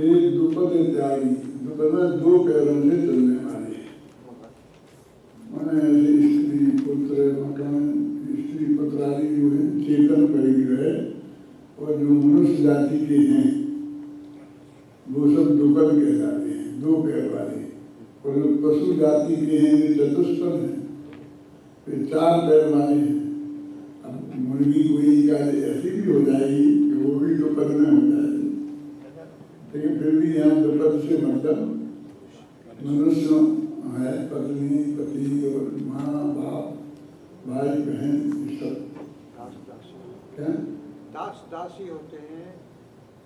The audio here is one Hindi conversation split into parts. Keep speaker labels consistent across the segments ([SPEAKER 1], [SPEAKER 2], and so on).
[SPEAKER 1] हे दुपद त्यागी, दुपद में दो पैरों से चलने वाले, माने ऐसे स्त्री पुत्र मकान, स्त्री पुत्र आदि जो है चेतन परिग्रह है, और जो मनुष्य जाति के हैं वो सब दुपद कहलाते हैं, दो पैर वाले। और जो पशु जाति के हैं वे चतुष्पद हैं, वे चार पैर वाले हैं। अब मुर्गी कोई का ऐसी भी हो जाएगी कि वो भी दुपद में हो जाएगी, लेकिन फिर भी यहाँ दुपद से मतलब मनुष्य है, पत्नी पति और माँ बाप भाई बहन ये सब। क्या
[SPEAKER 2] दास दासी होते हैं,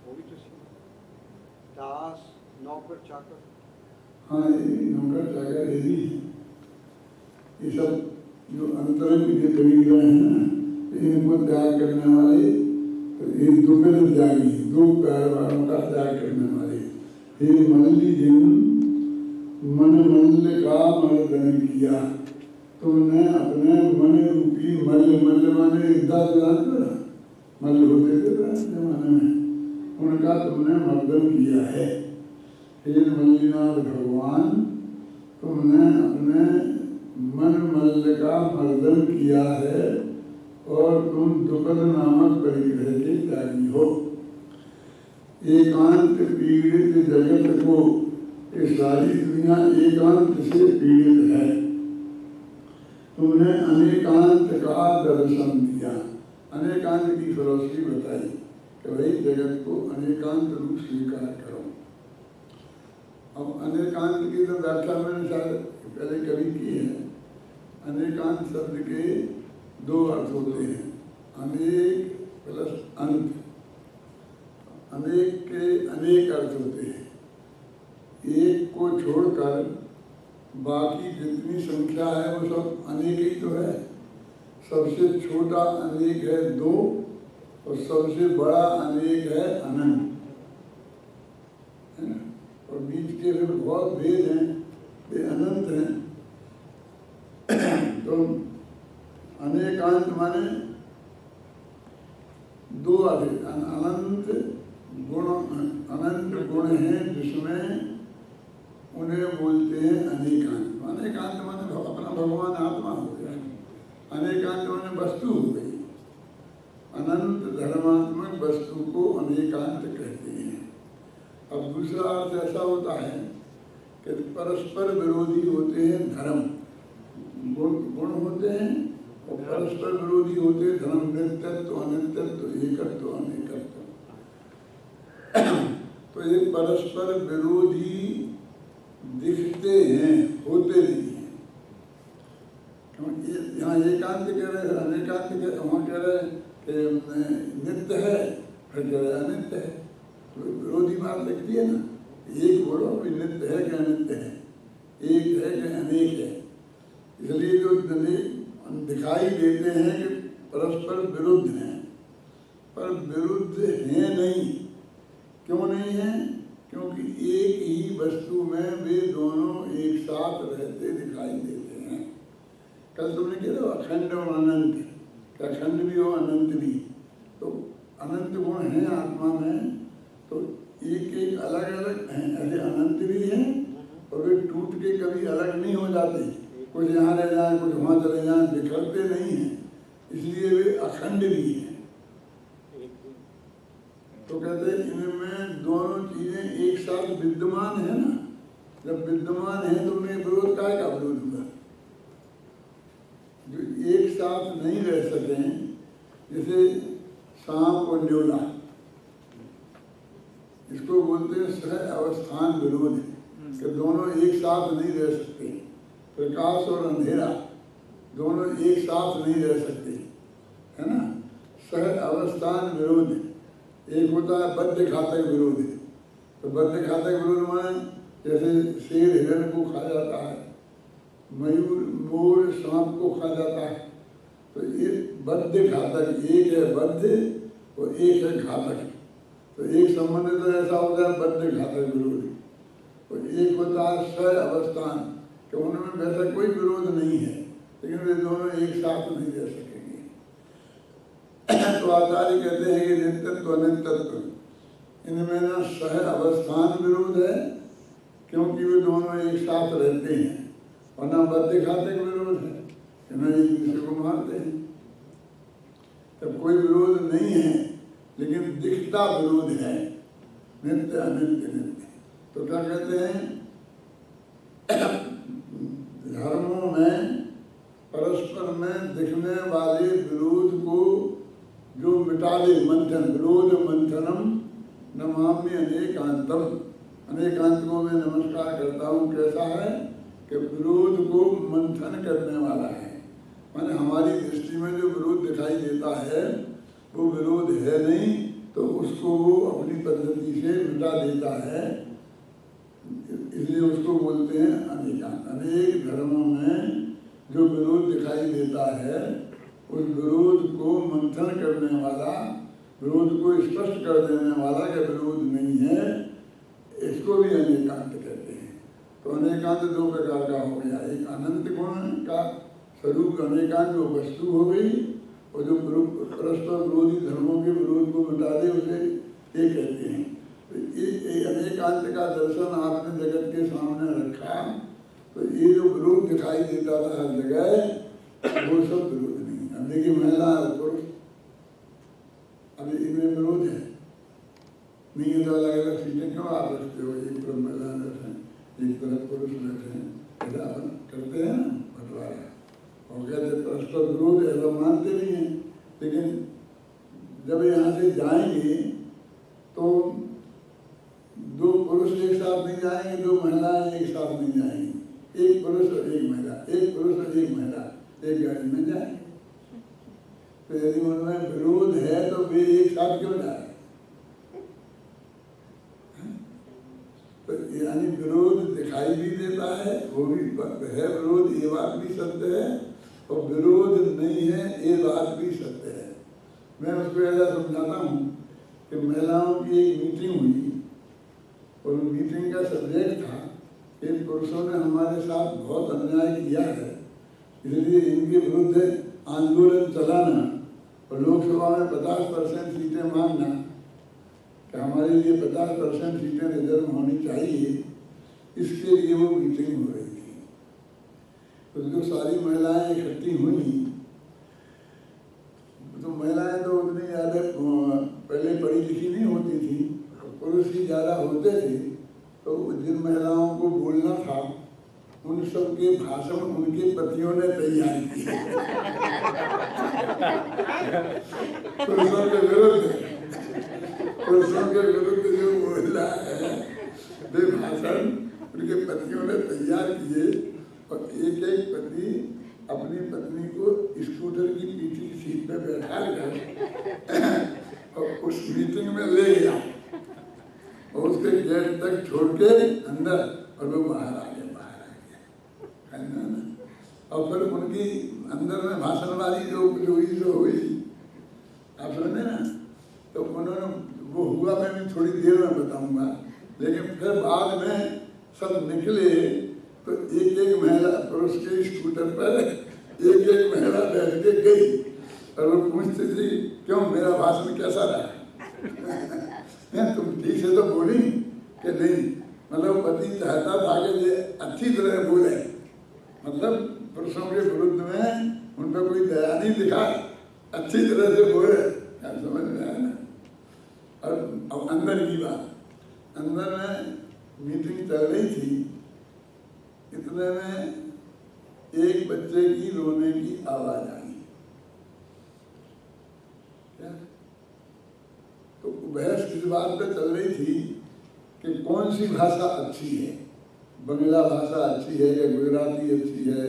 [SPEAKER 2] वो भी तो दास नौकर चाकर।
[SPEAKER 1] हाँ, ये नौकर चाकर ये भी है। ये सब जो अंतरंग के परिग्रह है ना, इनको त्याग करने वाले, तो ये दुपद त्यागी, दो पैर वालों का त्याग करने वाले। हे मल्ली जिन मन मल्ल का मर्दन किया, तुमने अपने मन रूपी मल्ल, मल्ल माने मल्ल होते थे जमाने में, उनका तुमने मर्दन किया है। हे मल्लिनाथ भगवान, तुमने अपने मन मल्ल का मर्दन किया है और तुम दुपद नामक परिग्रह के त्यागी हो। एकांत पीड़ित जगत को, ये सारी दुनिया एकांत से पीड़ित है, तुमने अनेकांत का दर्शन दिया। अनेकांत की फिलॉसफी बताई कि भाई जगत को अनेकांत रूप स्वीकार करो। अब अनेकांत की तो व्याख्या मैंने शायद पहले कभी की है। अनेकांत शब्द के दो अर्थ होते हैं, अनेक प्लस अंत। अनेक के अनेक अर्थ होते हैं, एक को छोड़कर बाकी जितनी संख्या है वो सब अनेक ही तो है। सबसे छोटा अनेक है दो, और सबसे बड़ा अनेक है अनंत, है ना। और बीच के फिर बहुत भेद हैं, वे अनंत हैं। तो अनेकांत माने दो अधिक अनंत गुण, अनंत गुण हैं जिसमें उन्हें बोलते हैं अनेकांत। अनेकांत माने अपना भगवान आत्मा हो गया, अनेकांत माने वस्तु हो गई। अनंत धर्मात्मक वस्तु को अनेकांत कहते हैं। अब दूसरा अर्थ ऐसा होता है कि परस्पर विरोधी होते हैं धर्म, गुण होते हैं, और परस्पर विरोधी होते हैं धर्म, नित्यत्व अनित्यत्व एकत्व अनेकत्व। तो ये परस्पर विरोधी दिखते हैं, होते नहीं हैं। यहाँ एकांत कह रहे हैं, अनेकांत वहाँ कह रहे हैं कि नित्य है, फिर कह रहे अनित्य है। तो विरोधी बात लगती है ना। एक बोलो कि नित्य है कि अनित्य है, एक है कि अनेक है। इसलिए जो दिखाई देते हैं कि परस्पर विरुद्ध हैं, पर विरुद्ध हैं नहीं। क्यों नहीं है? क्योंकि एक ही वस्तु में वे दोनों एक साथ रहते दिखाई देते हैं। कल तुमने कह रहे अखंड और अनंत, कि अखंड भी हो अनंत भी, तो अनंत गुण हैं आत्मा में, तो एक एक अलग अलग हैं। ऐसे अनंत भी हैं और वे टूट के कभी अलग नहीं हो जाते, कुछ यहाँ रह जाए कुछ वहाँ चले जाए, बिखरते नहीं हैं, इसलिए वे अखंड भी हैं। तो कहते हैं इनमें दोनों चीजें एक साथ विद्यमान है ना। जब विद्यमान है तो उनमें विरोध का विरोध होगा। जो एक साथ नहीं रह सके, जैसे सांप और न्योला, इसको बोलते हैं सह अवस्थान विरोध, कि दोनों एक साथ नहीं रह सकते। प्रकाश और अंधेरा दोनों एक साथ नहीं रह सकते, है ना। सह अवस्थान विरोध। एक होता है बद्ध घातक विरोध। तो बद्ध घातक विरोध में जैसे शेर हिरण को खा जाता है, मयूर मोर सांप को खा जाता है, तो ये बद्ध घातक, एक है बद्ध और एक है घातक। तो एक संबंध तो ऐसा होता है बद्ध घातक विरोध, और एक होता है सह अवस्थान, कि उनमें वैसा कोई विरोध नहीं है, लेकिन वे दोनों एक साथ नहीं रह सकेंगे। तो आचार्य कहते हैं कि नित्यत्व अनित्यत्व इनमें ना सह अवस्थान विरोध है, क्योंकि वे दोनों एक साथ रहते हैं, और ना बद्ध खाते का विरोध है, इन्हें एक दूसरे को मारते हैं। तब कोई विरोध नहीं है, लेकिन दिखता विरोध है, नित्य अनित्य नित्य। तो क्या कहते हैं, धर्मों में परस्पर में दिखने वाले विरोध को जो मिटा दे, मंथन, विरोध मंथनम नमामि अनेकांतम। अनेकांत को मैं नमस्कार करता हूँ। कैसा है कि विरोध को मंथन करने वाला है, माने हमारी दृष्टि में जो विरोध दिखाई देता है वो विरोध है नहीं, तो उसको वो अपनी पद्धति से मिटा देता है, इसलिए उसको बोलते हैं अनेकांत। अनेक धर्मों में जो विरोध दिखाई देता है उस विरोध को मंथन करने वाला, विरोध को स्पष्ट कर देने वाला का विरोध नहीं है, इसको भी अनेकांत कहते हैं। तो अनेकांत दो प्रकार का हो गया, एक अनंत गुण का स्वरूप अनेकांत वो वस्तु हो गई, और जो परस्पर विरोधी धर्मों के विरोध को मिटा दे उसे ये कहते हैं। तो ये अनेकांत का दर्शन आपने जगत के सामने रखा, तो ये जो विरोध दिखाई देता था हर जगह वो सब विरोध नहीं। अब देखिए महिला और पुरुष, अभी इनमें विरोध है नहीं है, तो अलग अलग सीटें क्यों आप रखते हो, एक तरफ महिला बैठे एक तरफ पुरुष बैठे हैं, ऐसा अपन करते हैं ना बंटवारा, और कहते परस्पर विरोध ऐसा मानते नहीं हैं। लेकिन जब यहाँ से जाएंगे तो दो पुरुष एक साथ नहीं जाएंगे, दो महिलाएं एक साथ नहीं जाएंगी, एक पुरुष और एक महिला, एक पुरुष और एक महिला एक गाड़ी में जाएंगे। तो यदि उनमें विरोध है तो वे एक साथ क्यों जाए? तो यानी विरोध दिखाई भी देता है, वो भी है विरोध, ये बात भी सत्य है, और विरोध नहीं है ये बात भी सत्य है। मैं उसको ऐसा समझाता हूँ कि महिलाओं की एक मीटिंग हुई, और मीटिंग का सब्जेक्ट था कि पुरुषों ने हमारे साथ बहुत अन्याय किया है, इसलिए इनके विरुद्ध आंदोलन चलाना और लोकसभा में 50% सीटें मांगना कि हमारे लिए 50% सीटें रिजर्व होनी चाहिए, इसके लिए वो मीटिंग हो रही थी। तो जो सारी महिलाएं इकट्ठी हुई, तो महिलाएं तो उतनी ज़्यादा पहले पढ़ी लिखी नहीं होती थी, पुरुष ही ज़्यादा होते थे, तो जिन महिलाओं को बोलना था उन सब के भाषण उनके पतियों ने तैयार किए पुरुषों के विरुद्ध, पुरुषों के विरुद्ध जो बोला है वे भाषण उनके पतियों ने तैयार किए, और एक एक पति अपनी पत्नी को स्कूटर की पीछे की सीट पर बैठा कर और उस मीटिंग में ले गया, और उसके गेट तक छोड़ के अंदर, और वो बाहर आ गया, और फिर उनकी अंदर में भाषण वाली जो हुई आप समझे ना, तो उन्होंने वो हुआ, मैं भी थोड़ी देर में बताऊंगा, लेकिन फिर बाद में सब निकले तो एक एक महिला पुरुष के स्कूटर पर एक एक महिला बैठ के गई, और वो पूछती थी क्यों मेरा भाषण कैसा रहा तुम ठीक से तो बोली कि नहीं, मतलब पति चाहता था कि ये अच्छी तरह बोले, मतलब पुरुषों के विरुद्ध में उन पर कोई दया नहीं दिखाए, अच्छी तरह से बोले, समझ में आया ना। और अब अंदर की बात, अंदर में मीटिंग चल रही थी, इतने में एक बच्चे की रोने की आवाज आई। क्या? तो बहस किस बात पे चल रही थी कि कौन सी भाषा अच्छी है, बंगला भाषा अच्छी है या गुजराती अच्छी है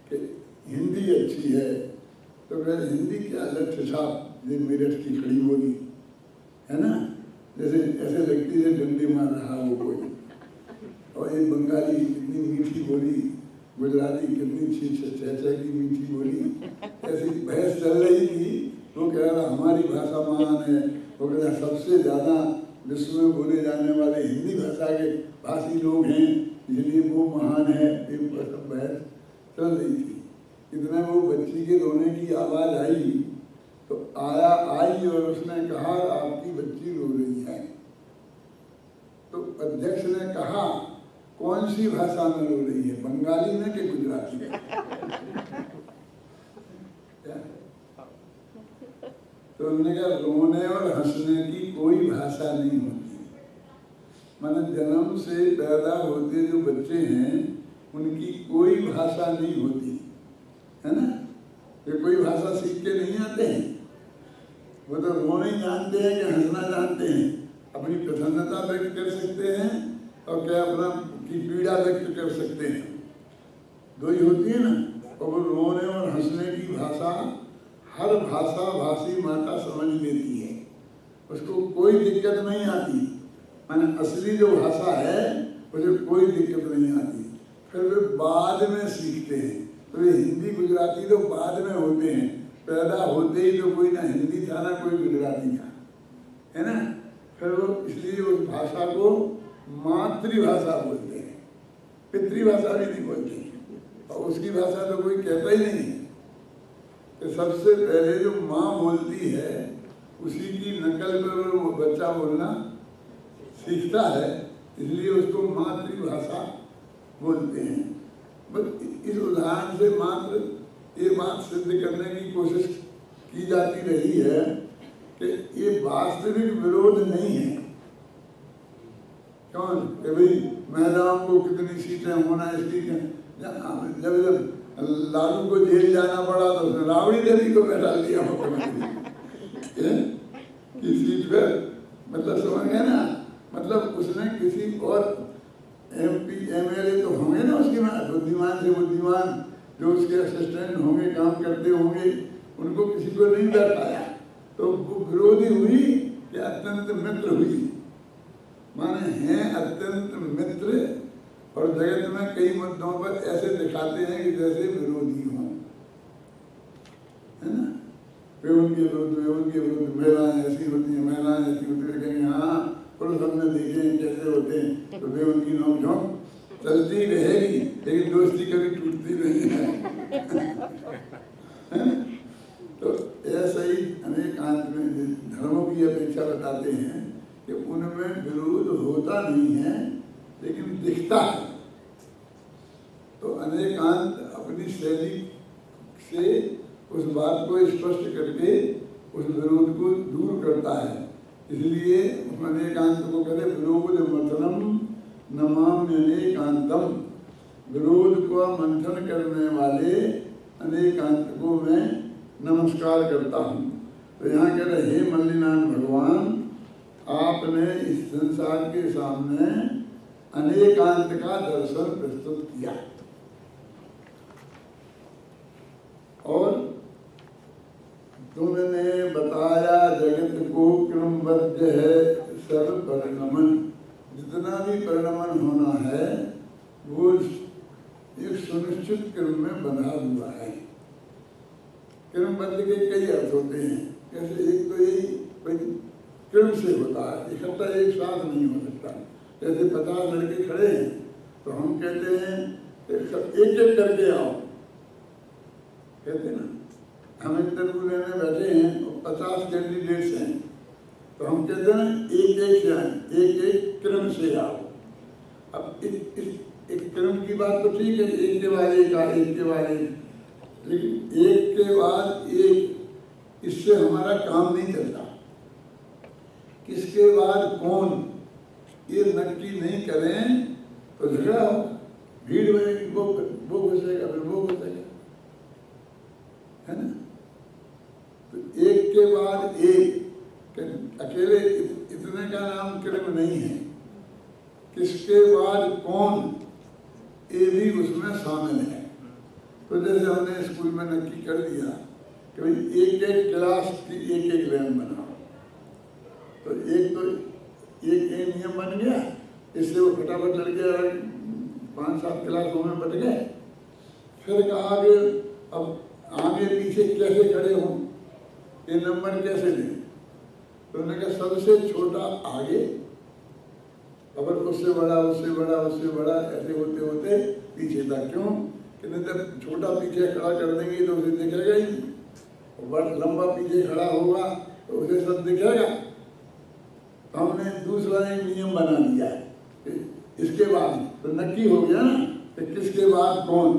[SPEAKER 1] कि हिंदी अच्छी है। तो कहते हिंदी क्या लक्ष्य साहब ये मेरठ की खड़ी बोली है ना, जैसे ऐसे लगती है डंडे मार रहा हो कोई, और ये बंगाली कितनी मीठी बोली, गुजराती कितनी छह की मीठी बोली, ऐसी बहस चल रही थी। वो कह रहा हमारी भाषा महान है, वो कह रहा सबसे ज़्यादा विश्व में बोले जाने वाले हिंदी भाषा के भाषी लोग हैं, इसलिए वो महान है। एक बहस चल रही थी, इतने वो बच्ची के रोने की आवाज़ आई, तो आई और उसने कहा आपकी बच्ची रो रही है, अध्यक्ष ने कहा कौन सी भाषा में रो रही है, बंगाली में कि गुजराती में? तो उन्होंने कहा रोने और हंसने की कोई भाषा नहीं होती। माने जन्म से पैदा होते जो बच्चे हैं उनकी कोई भाषा नहीं होती है ना, ये कोई भाषा सीख के नहीं आते हैं। वो तो रोना ही जानते हैं कि हंसना जानते हैं, अपनी प्रसन्नता व्यक्त कर सकते हैं और क्या अपना की पीड़ा व्यक्त कर सकते हैं, दो ही होती है ना। और वो रोने और हंसने की भाषा हर भाषा भाषी माता समझ लेती है, उसको कोई दिक्कत नहीं आती। माने असली जो भाषा है उसे कोई दिक्कत नहीं आती। फिर वे बाद में सीखते हैं, तो वे हिंदी गुजराती तो बाद में होते हैं, पैदा होते ही तो कोई ना हिंदी था ना कोई गुजराती था, है ना। फिर वो इसलिए उस भाषा को मातृभाषा बोलते हैं, पितृभाषा भी नहीं बोलते, और उसकी भाषा तो कोई कहता ही नहीं है। तो सबसे पहले जो माँ बोलती है उसी की नकल पर वो बच्चा बोलना सीखता है, इसलिए उसको मातृभाषा बोलते हैं। बस इस उदाहरण से मात्र ये बात सिद्ध करने की कोशिश की जाती रही है कि ये वास्तविक विरोध नहीं है। कौन कि भाई महिलाओं को कितनी सीटें होना, इसकी जब लालू को जेल जाना पड़ा तो उसने राबड़ी देवी को बैठा दिया मुख्यमंत्री की सीट पर। मतलब समझ गए ना, मतलब उसने किसी और MP MLA तो होंगे ना उसके में बुद्धिमान से बुद्धिमान, जो उसके असिस्टेंट होंगे, काम करते होंगे, उनको किसी को नहीं बैठाया। तो वो विरोधी हुई कि अत्यंत मित्र हुई। माने हैं अत्यंत मित्र, और जगत में कई मुद्दों पर ऐसे दिखाते हैं कि जैसे विरोधी हों, है ना। वे उनके विरुद्ध महिलाएं ऐसी होती हैं, महिलाएं ऐसी होती है, कहेंगे हाँ पुरुष हमने देखे हैं कैसे होते हैं, तो वे उनकी नोक-झोंक चलती रहेगी, लेकिन दोस्ती कभी टूटती नहीं है। तो ऐसा ही अनेक अंत में धर्मों की अपेक्षा बताते हैं कि उनमें विरोध होता नहीं है लेकिन दिखता है। तो अनेकांत अपनी शैली से उस बात को स्पष्ट करके उस विरोध को दूर करता है। इसलिए अनेकांत को कहते विरोध मंथनम नमाम्य अनेकांतम, विरोध को मंथन करने वाले अनेकांत को मैं नमस्कार करता हूँ। तो यहाँ कह रहे हे मल्लिनाथ भगवान, आपने इस संसार के सामने अनेकांत का दर्शन प्रस्तुत किया, और तुमने बताया जगत को क्रमबद्ध है सर्व परिणमन, जितना भी परिणमन होना है वो एक सुनिश्चित क्रम में बंधा हुआ है। क्रमबद्ध के कई अर्थ होते हैं, जैसे एक तो यही क्रम से होता है, इकट्ठा एक साथ नहीं हो सकता। जैसे 50 लड़के खड़े हैं तो हम कहते हैं एक एक करके आओ, कहते ना। हम इंटरव्यू लेने बैठे हैं और 50 कैंडिडेट्स हैं तो हम कहते हैं एक एक से आए, एक एक क्रम से आओ। अब एक क्रम की बात तो ठीक है, एक के बाद एक आए, एक के बाद एक, लेकिन एक के बाद एक, इससे हमारा काम नहीं चलता। किसके बाद कौन ये नक्की नहीं करें तो झगड़ा हो, भीड़ में वो घुसेगा फिर वो घुसेगा, है ना। तो एक के बाद एक, अकेले इतने का नाम क्रम नहीं है। किसके बाद कौन ये भी उसमें शामिल है। तो जैसे हमने स्कूल में नक्की कर दिया कि भाई एक एक क्लास की एक एक लाइन बनाओ, तो एक नियम बन गया, इससे वो फटाफट लड़के 5-7 क्लासों में बट गए। फिर कहा कि अब आगे पीछे कैसे खड़े हों, ये नंबर कैसे दें। तो उन्होंने कहा सबसे छोटा आगे, और उससे बड़ा उससे बड़ा उससे बड़ा, ऐसे होते होते पीछे तक। क्यों कि नहीं जब छोटा पीछे खड़ा कर देंगे तो उसे दिखेगा ही नहीं, और बड़ा लंबा पीछे खड़ा होगा तो उसे सब दिखेगा। हमने दूसरा एक नियम बना दिया है इसके बाद तो नक्की हो गया ना, तो किसके बाद कौन।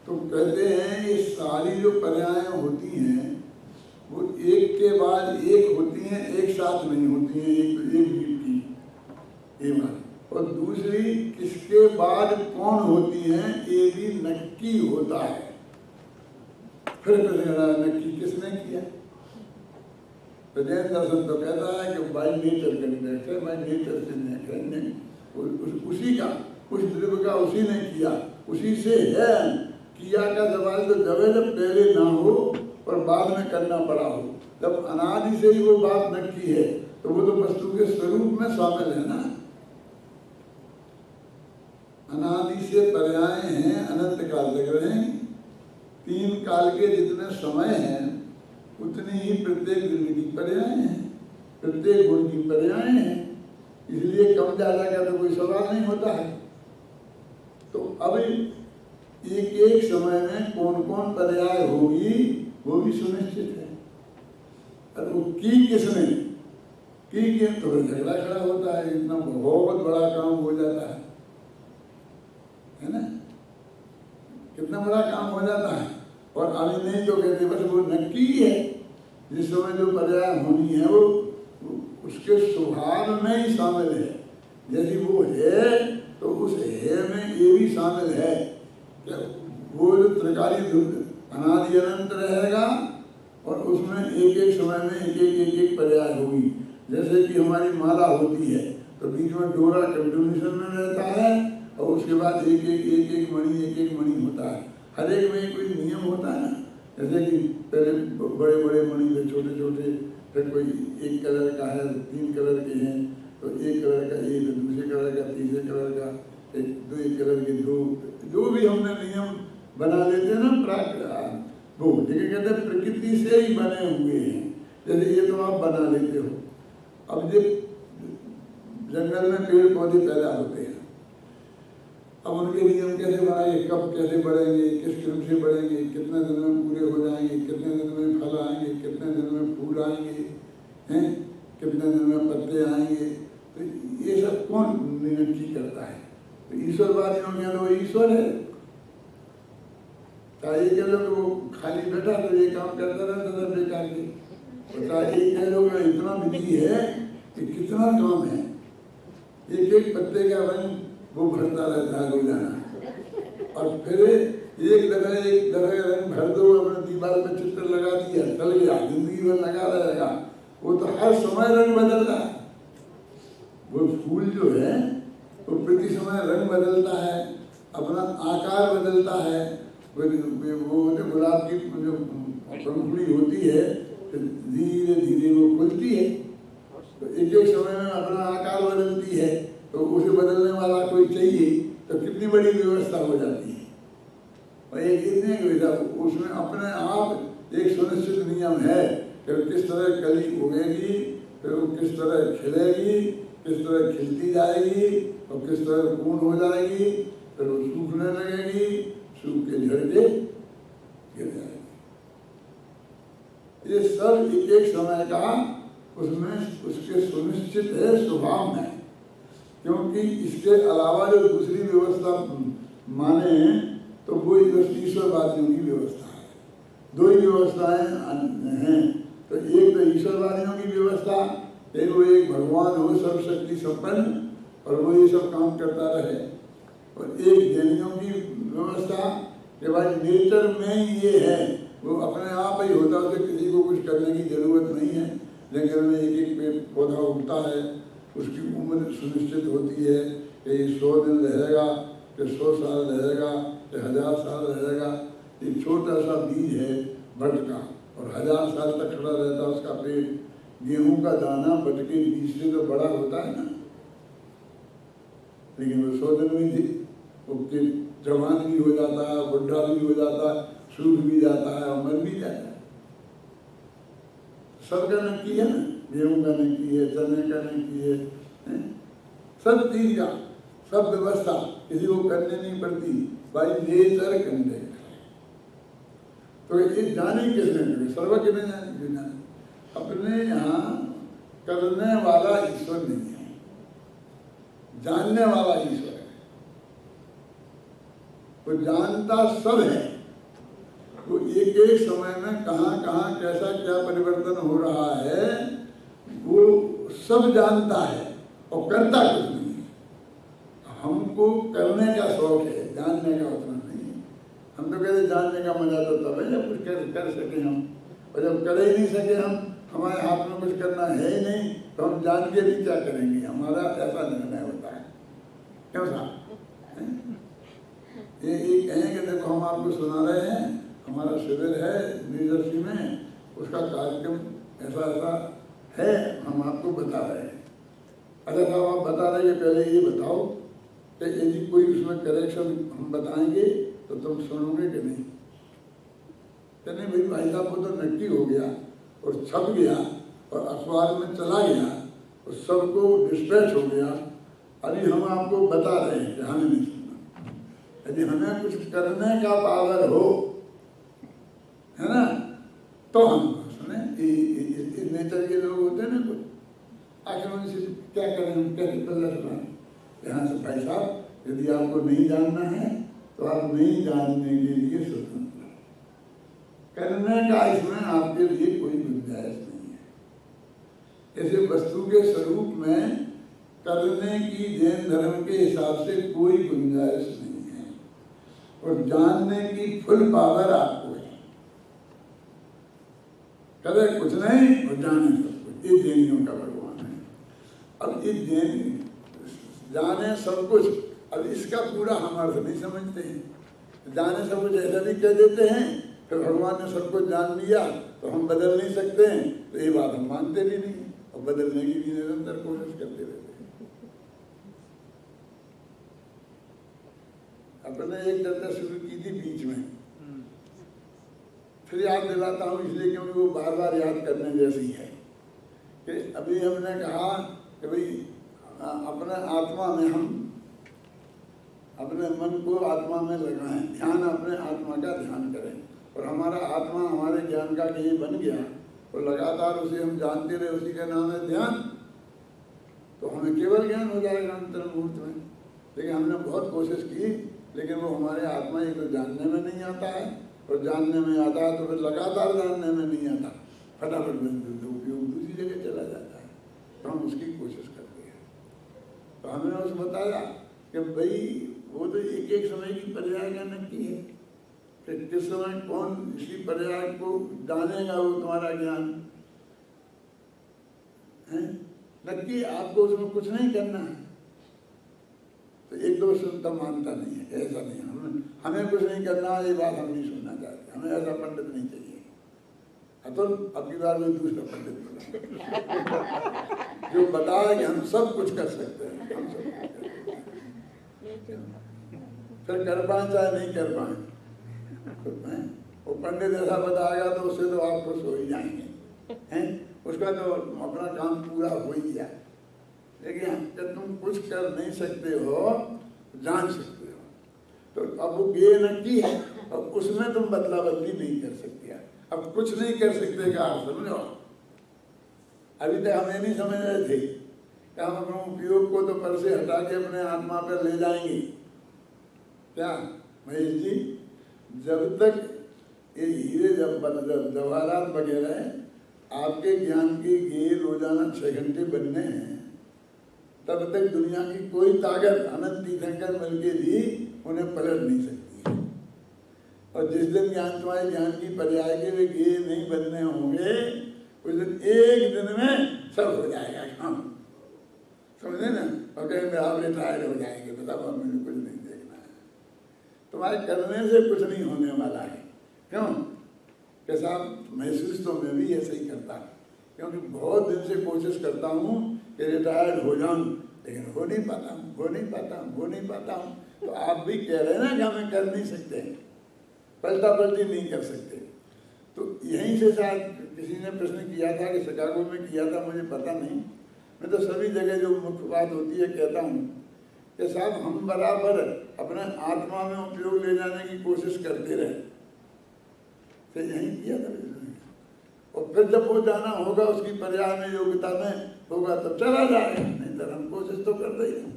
[SPEAKER 1] तो कहते हैं ये सारी जो पर्यायें होती हैं वो एक के बाद एक होती हैं, एक साथ नहीं होती हैं, एक जीव की ये बात। और दूसरी किसके बाद कौन होती हैं ये भी नक्की होता है। फिर नक्की किसने किया। तो जैन दर्शन तो कहता है कि बाई नेचर कनेक्ट है, बाई नेचर से उसी का, उस द्रव्य का उसी ने किया, उसी से है। किया का सवाल तो जब है जब पहले ना हो और बाद में करना पड़ा हो। जब अनादि से ही वो बात नक्की है तो वो तो वस्तु के स्वरूप में शामिल है ना। अनादि से पर्याय हैं, अनंत काल तक रहेंगे। 3 काल के जितने समय हैं उतनी ही प्रत्येक द्रव्य की पर्याय हैं, प्रत्येक गुण की पर्याय हैं। इसलिए कम ज्यादा का तो कोई सवाल नहीं होता है। तो अब एक एक समय में कौन कौन पर्याय होगी वो भी सुनिश्चित है। और वो की किसने की तो झगड़ा खड़ा होता है, इतना बहुत बड़ा काम हो जाता है ना, कितना बड़ा काम हो जाता है। और अभी नहीं तो कहते बस वो नक्की है। जिस समय जो पर्याय होनी है वो उसके स्वभाव में ही शामिल है। यदि वो है तो उस है में ये भी शामिल है कि वो जो त्रिकाली अनादि अनंत रहेगा और उसमें एक एक समय में एक पर्याय होगी। जैसे कि हमारी माला होती है तो बीच में डोरा कंटिन्यूशन में रहता है और उसके बाद एक एक मणि होता है। हर एक में कोई नियम होता है ना। जैसे कि पहले बड़े बड़े मणि थे, छोटे छोटे, फिर कोई एक कलर का है, 3 कलर के हैं तो एक कलर का एक, दूसरे कलर का, तीसरे कलर का एक कलर के 2, जो भी हमने नियम बना लेते हैं ना प्राकृत वो। लेकिन कहते हैं प्रकृति से ही बने हुए हैं। जैसे ये तो आप बना लेते हो। अब जब जंगल में पेड़ पौधे पैदा होते हैं, अब उनके नियम कैसे बनाएंगे, कब कैसे बढ़ेंगे, किस क्रम से बढ़ेंगे, कितने दिन में पूरे हो जाएंगे, कितने दिन में फल आएंगे, कितने दिन में फूल आएंगे, हैं कितने दिन में पत्ते आएंगे। तो ये सब कौन नियंत्रित करता है। तो ईश्वरवादियों के तो ईश्वर है। चाहिए कह लो वो खाली बैठा तो ये काम करता रहता था बेकार की। चाहिए कह लो इतना बिजी है कि कितना काम है, एक एक पत्ते का रंग वो भरता रहता है रोजाना। और फिर एक दफे रंग भर दो, अपने दीवार पे चित्र लगा दिया, चल गया, जिंदगी में लगा रहेगा। वो तो हर समय रंग बदलता है। वो फूल जो है वो प्रति समय रंग बदलता है, अपना आकार बदलता है। वो गुलाब की जो पंखुड़ी होती है धीरे धीरे वो खुलती है तो एक एक समय में अपना आकार बदलती है। तो उसे बदलने वाला कोई चाहिए तो कितनी बड़ी व्यवस्था हो जाती है। और एक इतने उसमें अपने आप एक सुनिश्चित नियम है कि किस तरह कली उगेगी, फिर वो किस तरह खिलेगी, किस तरह खिलती जाएगी और किस तरह पूर्ण हो जाएगी, फिर वो सूखने लगेगी, सूख के झड़ के गिर जाएगी। ये सब एक एक समय का उसमें उसके सुनिश्चित है स्वभाव में। क्योंकि इसके अलावा जो दूसरी व्यवस्था माने तो वो ईश्वरवादियों की व्यवस्था है। 2 ही व्यवस्थाएं हैं। तो एक तो ईश्वरवादियों की व्यवस्था, वो एक भगवान हो सर्वशक्ति संपन्न और वो ये सब काम करता रहे। और एक जैनियों की व्यवस्था कि भाई नेचर में ही ये है, वो अपने आप ही होता है, किसी को कुछ करने की जरूरत नहीं है। जंगल में एक एक पेड़ पौधा उगता है, उसकी उम्र सुनिश्चित होती है कि 100 दिन रहेगा, कि 100 साल रहेगा, कि 1000 साल रहेगा। एक छोटा सा बीज है बट का और 1000 साल तक खड़ा रहता है उसका पेड़। गेहूं का दाना बट के बीज से तो बड़ा होता है ना, लेकिन वो 100 दिन में ही जवान भी हो जाता है, बुढ़ा भी हो जाता है, सूख भी जाता है और मर भी जाता है। सबका नक्की है ना, गेहूं का नक्की है, चने का नक्की है, सब चीज का सब व्यवस्था किसी को करने नहीं पड़ती, बाई नेचर कंडक्ट। तो ये जाने किसने, सर्वज्ञ ने जाने। अपने यहाँ करने वाला ईश्वर नहीं है। जानने वाला ईश्वर है, वो जानता सब है। वो एक एक समय में कहाँ कहाँ कैसा क्या परिवर्तन हो रहा है वो सब जानता है और करता कुछ नहीं है। हमको करने का शौक है, जानने का उतना नहीं है। हम तो कहते जानने का मजा तो तब है जब कुछ कर सके हम, और जब कर ही नहीं सके हम, हमारे हाथ में कुछ करना है ही नहीं, तो हम जान के भी क्या करेंगे। हमारा ऐसा निर्णय होता है। क्यों साहब? ये कहें कि देखो हम आपको सुना रहे हैं, हमारा शिविर है न्यू जर्सी में, उसका कार्यक्रम ऐसा ऐसा है, हम आपको बता रहे हैं। अच्छा साहब आप बता रहे हैं, पहले ये बताओ कि यदि कोई उसमें करेक्शन हम बताएंगे तो तुम सुनोगे कि नहीं? तो नहीं भाई, भाई साहब वो तो नक्की हो गया और छप गया और अखबार में चला गया और सबको डिस्ट्रैक्ट हो गया। अभी हम आपको बता रहे हैं कि हमें नहीं सुनना। यदि हमें कुछ करने का पावर हो, है ना, तो हम सुने। इस नेचर के लोग होते हैं ना कुछ, आखिर उनसे क्या करें, हम कैसे बदला सुनाएं? यहाँ से भाई साहब यदि आपको नहीं जानना है तो आप नहीं जानने के लिए स्वतंत्र, करने का इसमें आपके लिए कोई गुंजाइश नहीं है। ऐसे वस्तु के स्वरूप में करने की जैन धर्म के हिसाब से कोई गुंजाइश नहीं है, और जानने की फुल पावर आपको है। करे कुछ नहीं और जाने सब कुछ, ये जैनियों का भगवान है। अब ये जैन जाने सब कुछ, अब इसका पूरा हम अर्थ नहीं समझते हैं। जाने सब कुछ ऐसा भी कह देते हैं कि भगवान ने सब कुछ जान लिया तो हम बदल नहीं सकते हैं, तो ये बात हम मानते भी नहीं और बदलने की भी निरंतर कोशिश करते रहते हैं। अपने एक चर्चा शुरू की थी बीच में, फिर याद दिलाता हूँ इसलिए क्योंकि वो बार बार याद करने जैसी है कि अभी हमने कहा कि भाई अपने आत्मा में हम अपने मन को आत्मा में लगाएं, ध्यान अपने आत्मा का ध्यान करें, और हमारा आत्मा हमारे ज्ञान का कहीं बन गया और लगातार उसे हम जानते रहे, उसी का नाम है ध्यान, तो हमें केवल ज्ञान हो जाएगा अंतर मुहूर्त में। लेकिन हमने बहुत कोशिश की, लेकिन वो हमारे आत्मा एक तो जानने में नहीं आता है, और जानने में आता है तो फिर लगातार जानने में नहीं आता, फटाफट उपयोग दूसरी जगह चला जाता है। तो हम उसकी कोशिश करते हैं। तो हमने उसको बताया कि भाई वो तो एक एक समय की पर्याय का नक्की है कि किस समय कौन इसी पर्याय को जानेगा, वो तुम्हारा ज्ञान है नक्की। आपको उसमें कुछ नहीं करना है, तो एक दो सुनता मानता नहीं है, ऐसा नहीं। हमें कुछ नहीं करना, ये बात हम नहीं सुनना चाहते, हमें ऐसा पंडित नहीं चाहिए। तो अब की बार में दूसरा पंडित जो बताया कि हम सब कुछ कर सकते हैं, हम सब कुछ कर सकते हैं, फिर कर पाए चाहे नहीं कर पाए, वो पंडित ऐसा बताएगा तो उससे तो आप खुश हो ही जाएंगे, हैं? उसका तो अपना काम पूरा हो ही गया। लेकिन जब तुम कुछ कर नहीं सकते हो, जान सकते हो, तो अब वो ये नक्की है, अब उसमें तुम बदला बदली नहीं कर सकते। अब कुछ नहीं कर सकते का अर्थ समझो। अभी तक हम ये नहीं समझ रहे थे कि हम अपने उपयोग को तो पर से हटा के अपने आत्मा पर ले जाएंगे। क्या महेश जी, जब तक ये हीरे जवाहरात वगैरह आपके ज्ञान की ये रोजाना 6 घंटे बनने हैं, तब तक दुनिया की कोई ताकत अनंत तीर्थंकर मिलके भी उन्हें पलट नहीं सकती है। और जिस दिन ज्ञान तुम्हारे ज्ञान की पर्याय के लिए ये नहीं बनने होंगे, उस दिन एक दिन में सब हो जाएगा काम, समझे ना। और कहेंगे आप रिटायर्ड हो जाएंगे, बताओ मुझे कुछ नहीं देखना है। तुम्हारे करने से कुछ नहीं होने वाला है। क्यों? कि साहब महसूस तो मैं भी ऐसे ही करता हूँ, क्योंकि बहुत दिन से कोशिश करता हूँ कि रिटायर्ड हो जाऊँ, लेकिन हो नहीं पाता हूँ। तो आप भी कह रहे हैं ना कि हमें कर नहीं सकते, पलटा पलटी नहीं कर सकते। तो यहीं से शायद किसी ने प्रश्न किया था कि शिकागो में किया था, मुझे पता नहीं। मैं तो सभी जगह जो मुख्य बात होती है कहता हूँ कि साहब हम बराबर अपने आत्मा में उपयोग ले जाने की कोशिश करते रहे, तो यही किया था। और फिर जब वो जाना होगा उसकी पर्याय में योग्यता में होगा तब चला जाएगा, नहीं तो हम कोशिश तो करते ही नहीं।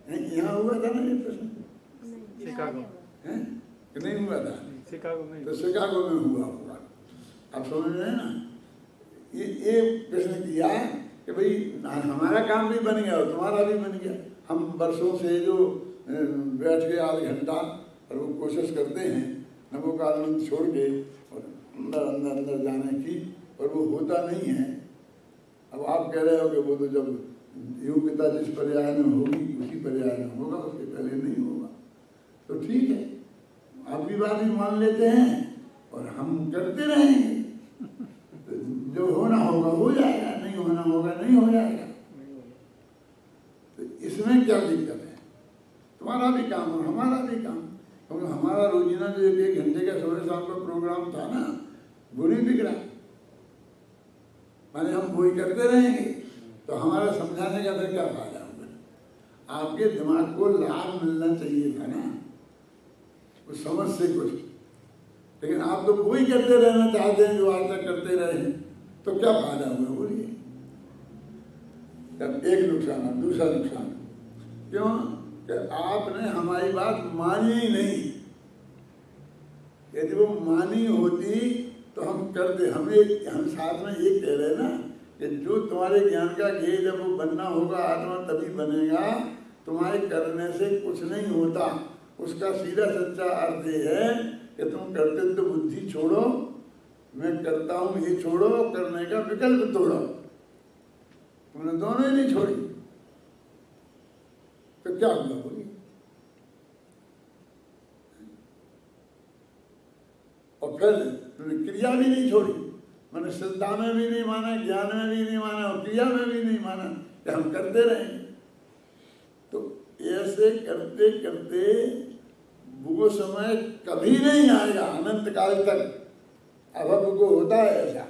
[SPEAKER 1] यहाँ हुआ था ना ये प्रश्न?
[SPEAKER 3] शिकागो
[SPEAKER 1] हैं? कि नहीं हुआ था?
[SPEAKER 3] शिकागो में
[SPEAKER 1] तो शिकागो में हुआ होगा। आप समझ रहे हैं ना? ये प्रश्न किया कि भाई हमारा काम भी बन गया और तुम्हारा भी बन गया। हम वर्षों से जो बैठ के आध घंटा और वो कोशिश करते हैं नमो का आनंद छोड़ के और अंदर अंदर अंदर जाने की, और वो होता नहीं है। अब आप कह रहे हो कि वो तो जब योग्यता जिस पर्याय में होगी उसी पर्याय में होगा, उसके पहले नहीं होगा। तो ठीक है, आप भी बात ही मान लेते हैं और हम करते रहेंगे। तो जो होना होगा हो जाएगा, नहीं होना होगा नहीं हो जाएगा। तो इसमें क्या दिक्कत है? तुम्हारा भी काम और हमारा भी काम। क्योंकि हमारा रोजीना जो 1 घंटे का सुबह शाम का प्रोग्राम था ना, वो नहीं बिगड़ा। माने हम वही करते रहेंगे तो हमारा समझाने का फिर क्या फायदा होगा? आपके दिमाग को लाभ मिलना चाहिए था ना, उस समझ से कुछ। लेकिन आप तो वही करते रहना चाहते हैं जो आज तक करते रहे हैं, तो क्या फायदा हुआ बोलिए? तब एक नुकसान है। दूसरा नुकसान क्यों कि आपने हमारी बात मानी ही नहीं। यदि वो मानी होती तो हम करते। हम साथ में ये कह रहे ना कि जो तुम्हारे ज्ञान का ध्येय जब वो बनना होगा आत्मा तभी बनेगा। तुम्हारे करने से कुछ नहीं होता। उसका सीधा सच्चा अर्थ ये है कि तुम करते तो बुद्धि छोड़ो, मैं करता हूँ ये छोड़ो, करने का विकल्प तोड़ो। तुमने दोनों ही नहीं छोड़ी तो क्या हुआ बोलिए? और फिर तुमने क्रिया भी नहीं छोड़ी। मैंने श्रद्धा में भी नहीं माना, ज्ञान में भी नहीं माना और क्रिया में भी नहीं माना कि हम करते रहेंगे। तो ऐसे करते करते वो समय कभी नहीं आएगा अनंत काल तक। अब को होता है ऐसा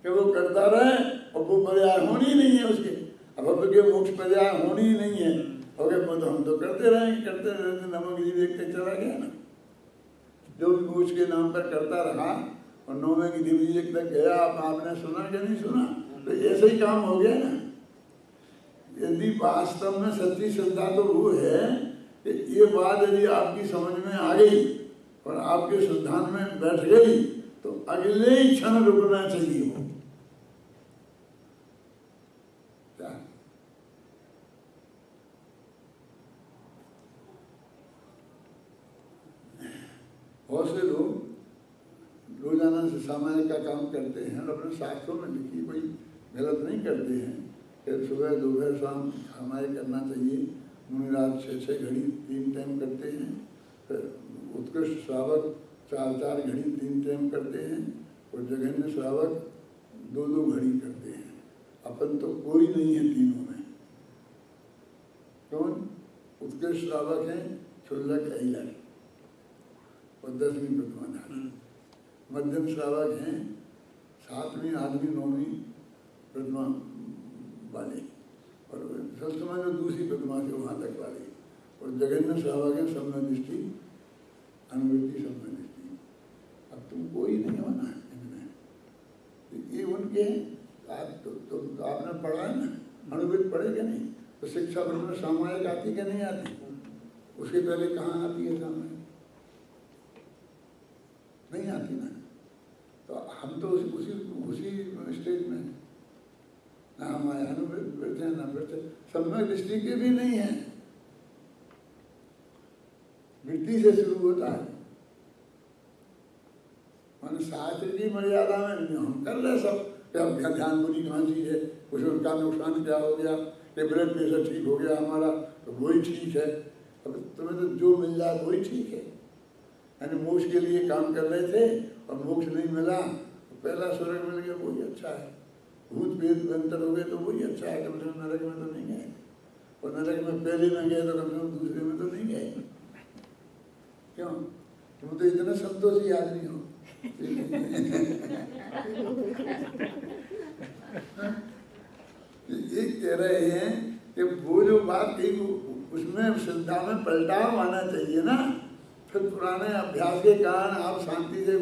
[SPEAKER 1] कि वो करता रहे और वो पर्याय होनी नहीं है उसके। अब के मोक्ष पर्याय होनी ही नहीं है। हो गया तो हम तो करते रहेंगे, करते रहते। नमक जी देखते चला गया ना, जो भी मोक्ष के नाम पर करता रहा और 9वें की दिव्य तक गया। आपने सुना कि नहीं सुना? तो ऐसे ही काम हो गया ना। यदि वास्तव में सच्ची श्रद्धा तो वो है कि ये बात यदि आपकी समझ में आ गई और आपके सिद्धांत में बैठ गई तो अगले ही क्षण रुकना चाहिए। वो क्या बहुत से लोग रोजाना से सामान्य का काम करते हैं और अपने शास्त्रों में लिखी कोई गलत नहीं करते हैं कि सुबह दोपहर शाम सामान्य करना चाहिए। मुनिराज 6-6 घड़ी 3 टाइम करते हैं। फिर उत्कृष्ट श्रावक 4-4 घड़ी 3 टाइम करते हैं और जघन्य श्रावक 2-2 घड़ी करते हैं। अपन तो कोई नहीं है तीनों में। कौन? उत्कृष्ट श्रावक हैं क्षुल्लक ऐलक और 10वीं प्रतिमाधारी। मध्यम श्रावक हैं 7वीं 8वीं 9वीं प्रतिमा वाले और सबसे जो दूसरी प्रतिमा से वहाँ तक वाले। और जघन्य श्रावक है सम्यक दृष्टि अनुवृत्ति सम्यक दृष्टि। अब तुम कोई नहीं होना इनमें, ये उनके तो आपने पढ़ा है ना, अनुवृत्ति पढ़ेगा नहीं तो शिक्षा में सामायिक आती क्या नहीं आती? उसके पहले कहाँ आती है सामायिक? नहीं आती ना। तो हम तो उसी स्टेज में ना हमारे अनुवृत्ति है ना वृत्ति। सम्यक दृष्टि के भी नहीं है, वृत्ति से शुरू होता है। माने शास्त्र की मर्यादा में हम कर रहे सब। क्या ध्यान बुरी कहाँ चीज है? कुछ उनका नुकसान क्या हो गया कि ब्लड प्रेशर ठीक हो गया हमारा तो वही ठीक है। अब तुम्हें तो जो मिल जाए वही ठीक है। यानी मोक्ष के लिए काम कर रहे थे और मोक्ष नहीं मिला तो पहला स्वर्ग मिल गया वही अच्छा है। भूत प्रेत अंतर हो गए तो वही अच्छा है। कम से कम नरक में तो नहीं गए, और नरक में पहले में गए तो कम से कम दूसरे में तो नहीं गए। क्यों? तुम तो इतने संतोषी आदमी हो। ये कह रहे हैं कि वो जो बात कही उसमें श्रद्धा में पलटाव आना चाहिए ना। फिर पुराने अभ्यास के कारण आप शांति से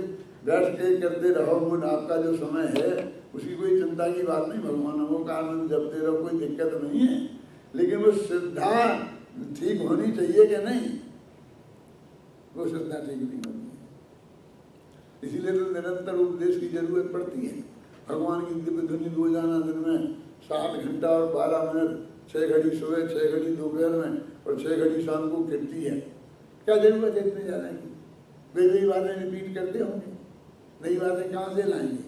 [SPEAKER 1] बैठ के करते रहो। वो आपका जो समय है उसकी कोई चिंता की बात नहीं। भगवान नमो का आनंद जपते रहो, कोई दिक्कत नहीं है। लेकिन वो श्रद्धा ठीक होनी चाहिए कि नहीं, वो श्रद्धा ठीक नहीं होती है। इसीलिए तो निरंतर उपदेश की जरूरत पड़ती है। भगवान की दिव्य धुनी रोजाना दिन में 7 घंटा और 12 मिनट, 6 घड़ी सुबह, 6 घड़ी दोपहर में और 6 घड़ी शाम को गिरती है। क्या जरूरत है इतने जाने की? वे नई बातें रिपीट करते होंगे, नई बातें कहाँ से लाएंगे?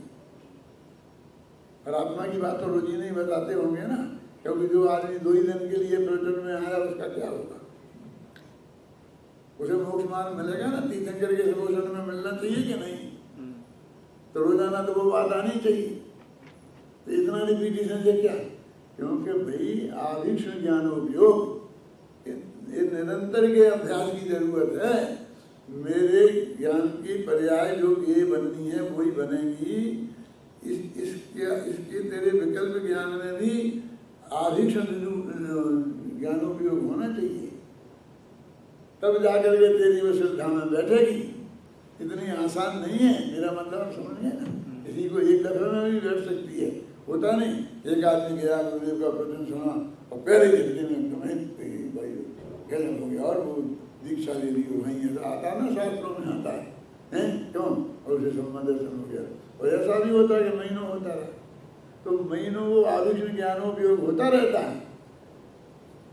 [SPEAKER 1] और आत्मा की बात तो रोज ही नहीं बताते होंगे ना, क्योंकि जो आदमी 2 ही दिन के लिए प्रवचन में आया उसका क्या होगा? उसे मोक्ष मार्ग मिलेगा ना, तीर्थंकर के प्रवचन में मिलना चाहिए कि नहीं? तो रोजाना तो वो बात आनी चाहिए। तो इतना रिपीटिशन से क्या? क्योंकि भाई आभीक्षण ज्ञानोपयोग ये निरंतर के अभ्यास की जरूरत है। मेरे ज्ञान की पर्याय जो ये बननी है वही बनेगी। इसके तेरे विकल्प ज्ञान में भी आभीक्षण ज्ञानोपयोग होना चाहिए, तब जाकर के तेरी वो श्रद्धा में बैठेगी। इतनी आसान नहीं है, मेरा मतलब समझिए ना। किसी को एक दफे में भी बैठ सकती है, होता नहीं। एक आदमी गया गुरुदेव का प्रवचन सुना और पहले घंटे में भाई गजब हो गया और वो दीक्षा ले ली। वहीं ऐसा आता है ना, शास्त्रों में आता है, हैं क्यों? और उसे संबंधन हो गया। और ऐसा भी होता है कि महीनों होता रहा, तो महीनों वो आभीक्षण ज्ञानोपयोग होता रहता है,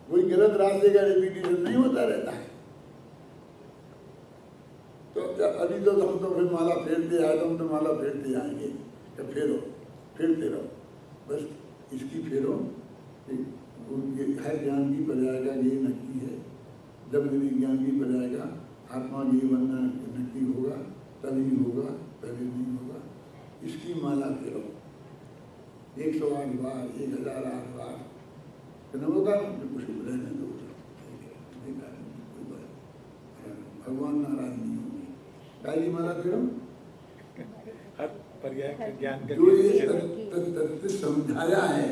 [SPEAKER 1] कोई गलत रास्ते का रिपीटिशन नहीं होता रहता है। तो अभी तो हम तो फिर माला फेरते आए, हम तो माला फेरते जाएंगे। तो फेरो, फेरते रहो, बस इसकी फेरो। हर ज्ञान की पर्याय का ये नक्की है। जब विज्ञान की पर्याय का आत्मा ये बनना नक्की होगा, तभी होगा, तभी नहीं होगा। इसकी माला फेरो 108 बार, 1008 बार। नमो का कुछ रहने दो, भगवान नाराज नहीं होंगे। काली माला फेरो,
[SPEAKER 3] हर पर्याय ज्ञान
[SPEAKER 1] जो ये तत्व समझाया है,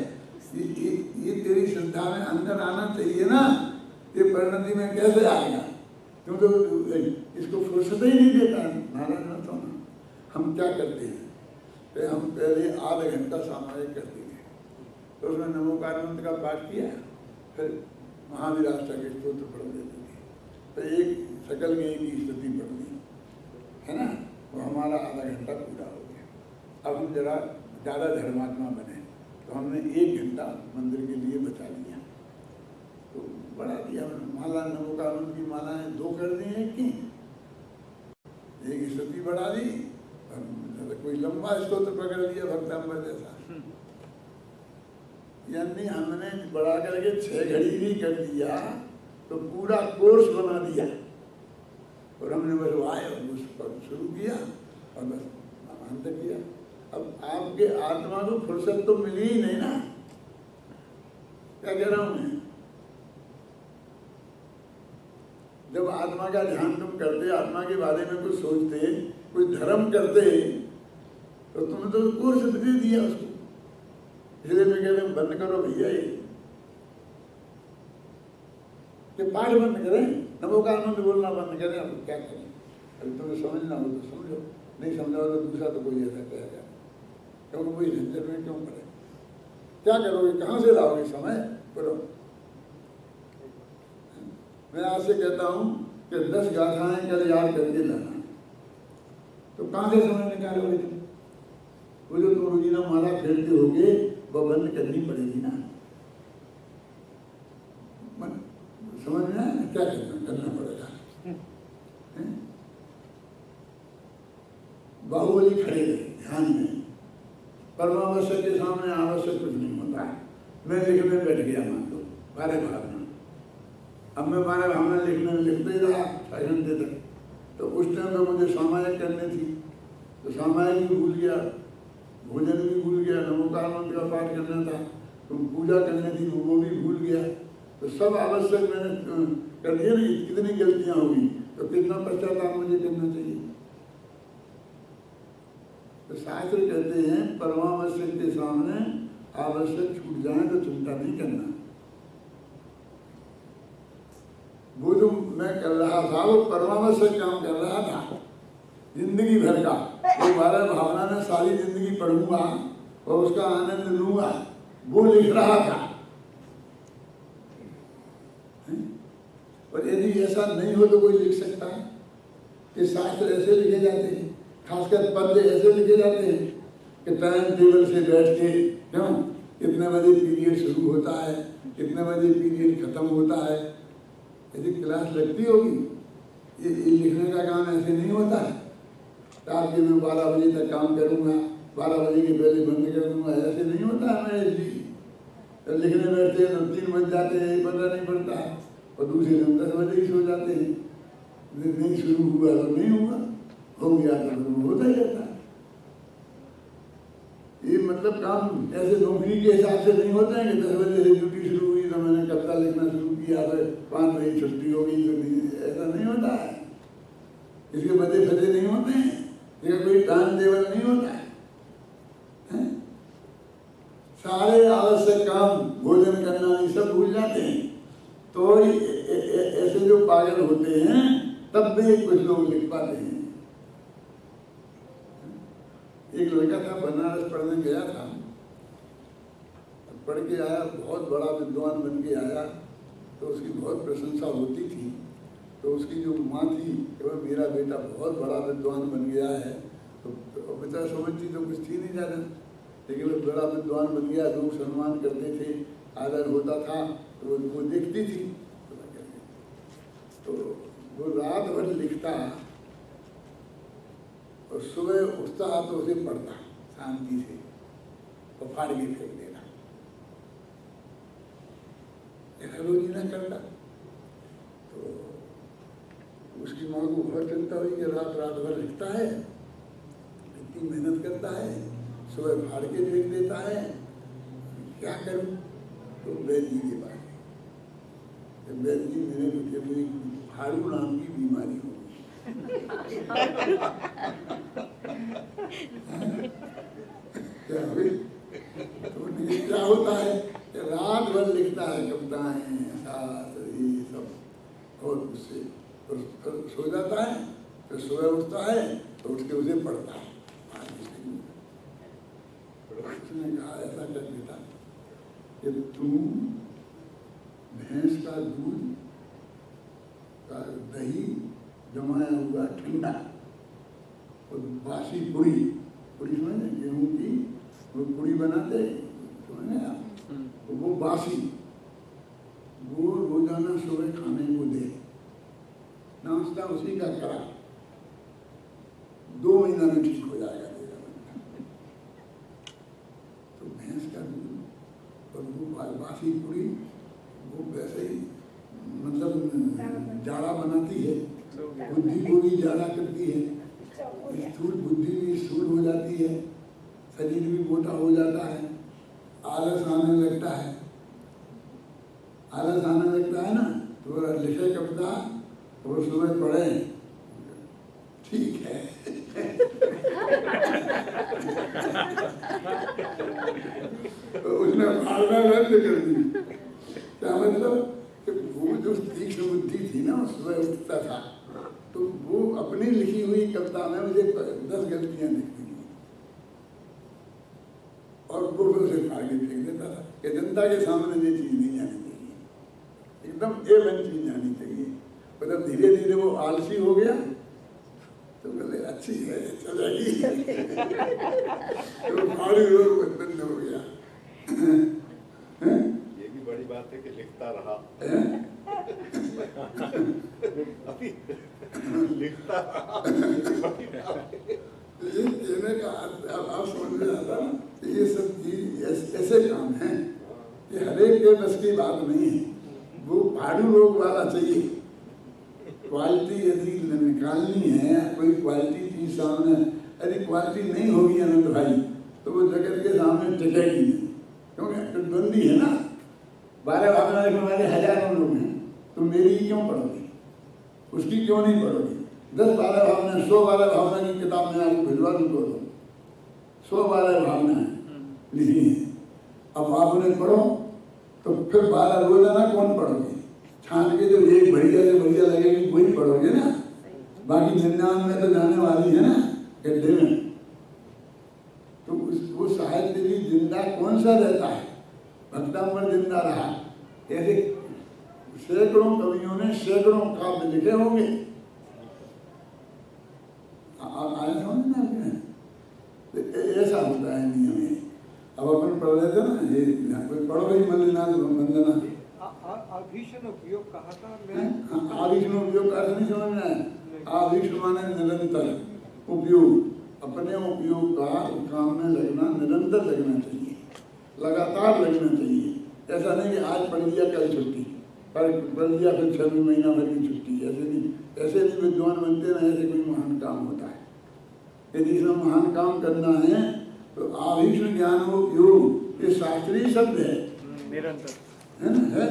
[SPEAKER 1] ये तेरी श्रद्धा में अंदर आना चाहिए ना। ये परिणति में कैसे आएगा? क्यों तो इसको फुर्सत ही नहीं देता नारायण मत होना। हम क्या करते हैं, तो हम पहले आधा घंटा सामायिक कर देंगे, तो उसमें नमोकार मंत्र का पाठ किया, फिर महावीराष्टक के स्तोत्र पढ़ देते थे, तो एक सकल में एक ही स्तुति पढ़ दी, है ना, वो हमारा आधा घंटा पूरा हो गया। अब हम जरा ज़्यादा धर्मात्मा बने, तो हमने 1 घंटा मंदिर के लिए बचा लिया, तो बढ़ा दिया। माला नमोकार की मालाएं 2 कर दी, एक स्तुति बढ़ा दी, कोई लंबा स्तोत्र पकड़ लिया भक्तांबर जैसा। यानी हमने बढ़ा करके 6 घड़ी भी कर दिया, तो पूरा कोर्स बना दिया। और हमने बस आए और उस पर शुरू किया और बस अंत किया। अब आपके आत्मा को फुर्सत तो मिली ही नहीं ना। क्या कह रहा हूं मैं? जब आत्मा का ध्यान तुम करते, आत्मा के बारे में कुछ सोचते, कुछ धर्म करते, तो तुमने तो कोर्स दे दिया उसको। इसलिए मैं कहते हैं बंद करो भैया, ये पाठ बंद करें, नमोकार मंत्र बोलना बंद करें। अब क्या करें? अभी तुम्हें समझना हो तो समझो, नहीं समझाओ तो दूसरा तो कोई ऐसा कहेगा, क्योंकि कोई झंझट में क्यों पड़े? क्या करोगे, कहाँ से लाओगे समय? करो। मैं आपसे कहता हूँ कि 10 गाथाएं कल याद करके लाना, तो कहाँ से समय निकालोगे? वो जो तुम रोजीना माला फेरते होगे वो बंद करनी पड़ेगी ना। समझ में आया ना? क्या करना पड़ेगा? बाहुबली खड़े रहे ध्यान में, परमावश्यक के सामने आवश्यक कुछ नहीं होता है। मैं लिखने बैठ गया, मान लो 12 भावना, अब मैं 12 भावना लिखने में लिखते ही रहा 6 घंटे तक। तो उस टाइम पर मुझे सामायिक करनी थी, तो सामायिक भी भूल गया, भोजन भी भूल गया, नमोकार मंत्र का पाठ करना था, तो पूजा करनी थी वो भी भूल गया। तो सब आवश्यक मैंने कर दिया नहीं। कितनी गलतियां होगी, तो कितना पश्चाताप मुझे करना चाहिए। तो शास्त्र कहते हैं परमावश्यक के सामने आवश्यक छूट जाए तो चिंता नहीं करना। वो जो मैं कर रहा था वो परमावश्यक काम कर रहा था जिंदगी भर का। वो 12 भावना में सारी जिंदगी पढ़ूंगा और उसका आनंद लूंगा, वो लिख रहा था। और यदि ऐसा नहीं हो तो कोई लिख सकता है कि शास्त्र ऐसे लिखे जाते हैं, खासकर पद्य ऐसे लिखे जाते हैं कि टाइम टेबल से बैठ के, क्यों, कितने बजे पीरियड शुरू होता है, कितने बजे पीरियड खत्म होता है, यदि क्लास लगती होगी। ये लिखने का काम ऐसे नहीं होता है, रात के मैं 12 बजे तक काम करूँगा, 12 बजे के पहले बंद कर दूंगा, ऐसे नहीं होता है। मैं जब लिखने बैठते हैं तो 3 बज जाते हैं, पता नहीं पड़ता है, और दूसरे दिन 10 बजे ही सो जाते हैं। नहीं शुरू हुआ तो नहीं हुआ, हो गया तो होता ही रहता है। ये मतलब काम ऐसे नौकरी के हिसाब से नहीं होता है कि 10 बजे से ड्यूटी शुरू हुई तो मैंने कविता लिखना शुरू किया, तो 5 बजे छुट्टी हो गई, तो ऐसा नहीं होता है। इसके बजे फजे नहीं होते हैं, इसका कोई टाइम टेबल नहीं होता है। सारे आवश्यक काम, भोजन करना, ये सब भूल जाते हैं। तो ऐसे जो पागल होते हैं तब भी कुछ लोग लिख पाते हैं। एक लड़का था, बनारस पढ़ने गया था, पढ़ के आया, बहुत बड़ा विद्वान बन के आया, तो उसकी बहुत प्रशंसा होती थी। तो उसकी जो माँ थी कि वह मेरा बेटा बहुत बड़ा विद्वान बन गया है, तो बेटा समझती तो कुछ थी नहीं ज़्यादा, लेकिन वो बड़ा विद्वान बन गया, लोग सम्मान करते थे, आदर होता था, तो वो देखती थी। तो वो रात भर लिखता और सुबह उठता तो उसे पढ़ता शांति से और फाड़ के फेंक देना, ऐसा रोज ना करता। तो उसकी माँ को बहुत चिंता हुई कि रात भर लिखता है, इतनी मेहनत करता है, सुबह फाड़ के फेंक देता है, क्या करूं? तो वैद्य जी के पास, वैद्य जी मेरे बेटे को फाड़ू नाम की बीमारी हो गई। तो क्या होता है कि रात भर लिखता है कविताएं, ये सब, और उससे तो सो जाता है, फिर सुबह उठता है तो उठ के उसे पढ़ता है। उसने कहा ऐसा कर देता कि तुम भैंस का दूध का दही जमाया हुआ ठंडा और बासी पुड़ी समझे, गेहूं की वो पुड़ी बनाते समझे आप, तो वो बासी वो रोजाना सुबह खाने को दे, नाश्ता उसी का करा, 2 महीना में ठीक हो जाएगा। तो भैंस का दूध और वो बासी पूरी वो वैसे ही मतलब जाड़ा बनाती है, बुद्धि को भी जाड़ा करती है, स्थूल बुद्धि भी स्थूल हो जाती है, शरीर भी मोटा हो जाता है, आलस आने लगता है, आलस आने लगता है ना। तो लिखे कविता वो सुबह पढ़े, ठीक है। तो उसने मारना बंद कर दी। क्या मतलब कि वो जो तीक्ष्ण बुद्धि थी ना, सुबह उठता था तो वो अपनी लिखी हुई कविता में मुझे 10 गलतियां दिखती थी और वो उसे फाड़ के फेंक देता था कि जनता के सामने ये चीज नहीं आनी चाहिए, एकदम A1 चीज आनी चाहिए। मतलब धीरे धीरे वो आलसी हो गया, तो बोले अच्छी है चलेगी, तो फाड़ी रोग बंद हो गया।
[SPEAKER 4] ये भी बड़ी बात है कि लिखता रहा, अभी लिखता रहा,
[SPEAKER 1] ये कहने का आप समझ में आता ना, ये सब चीज ऐसे काम है कि हरेक के बस की बात नहीं है। वो फाड़ू रोग वाला चाहिए, क्वालिटी यदि निकालनी है, कोई क्वालिटी चीज सामने, यदि क्वालिटी नहीं होगी आनंद भाई तो वो जगत के सामने टिकेगी नहीं, क्योंकि प्रतिद्वंदी है ना। 12 भावना लिखने वाले हजारों लोग हैं, तो मेरी क्यों पढ़ोगे, उसकी क्यों नहीं पढ़ोगे? 10-12 भावना, 100-12 भावना की किताब में आपको भिजवा दूँ तो 100-12 भावना लिखी है। अब आप उन्हें पढ़ो तो फिर 12 रोजाना कौन पढ़ोगे? छान के जो एक बढ़िया से बढ़िया लगेगी वही पढ़ोगे ना, बाकी 99 तो जाने वाली है ना गड्ढे में। तो वो साहित्य भी जिंदा कौन सा रहता है? भक्तामर जिंदा रहा, ऐसे सैकड़ों कवियों ने सैकड़ों काव्य लिखे होंगे। आए समझ में आपने? ऐसा होता है नियम है। अब अपन पढ़ रहे थे ना, ये कोई पढ़ो ही मल्लिनाथ वंदना,
[SPEAKER 2] आभीषण उपयोग कहा था मैं।
[SPEAKER 1] आभीषण उपयोग का अर्थ नहीं समझ में आया। आभीषण माने निरंतर उपयोग, अपने उपयोग का काम में लगना, निरंतर लगना चाहिए, लगातार लगना चाहिए। ऐसा नहीं कि आज पढ़ लिया कल छुट्टी, पढ़ लिया फिर 6 महीना भर की छुट्टी, ऐसे नहीं विद्वान बनते ना, ऐसे कोई महान काम होता है। यदि इसमें महान काम करना है तो आभीषण ज्ञानोपयोग ये शास्त्रीय शब्द है,
[SPEAKER 3] निरंतर
[SPEAKER 1] है ना, है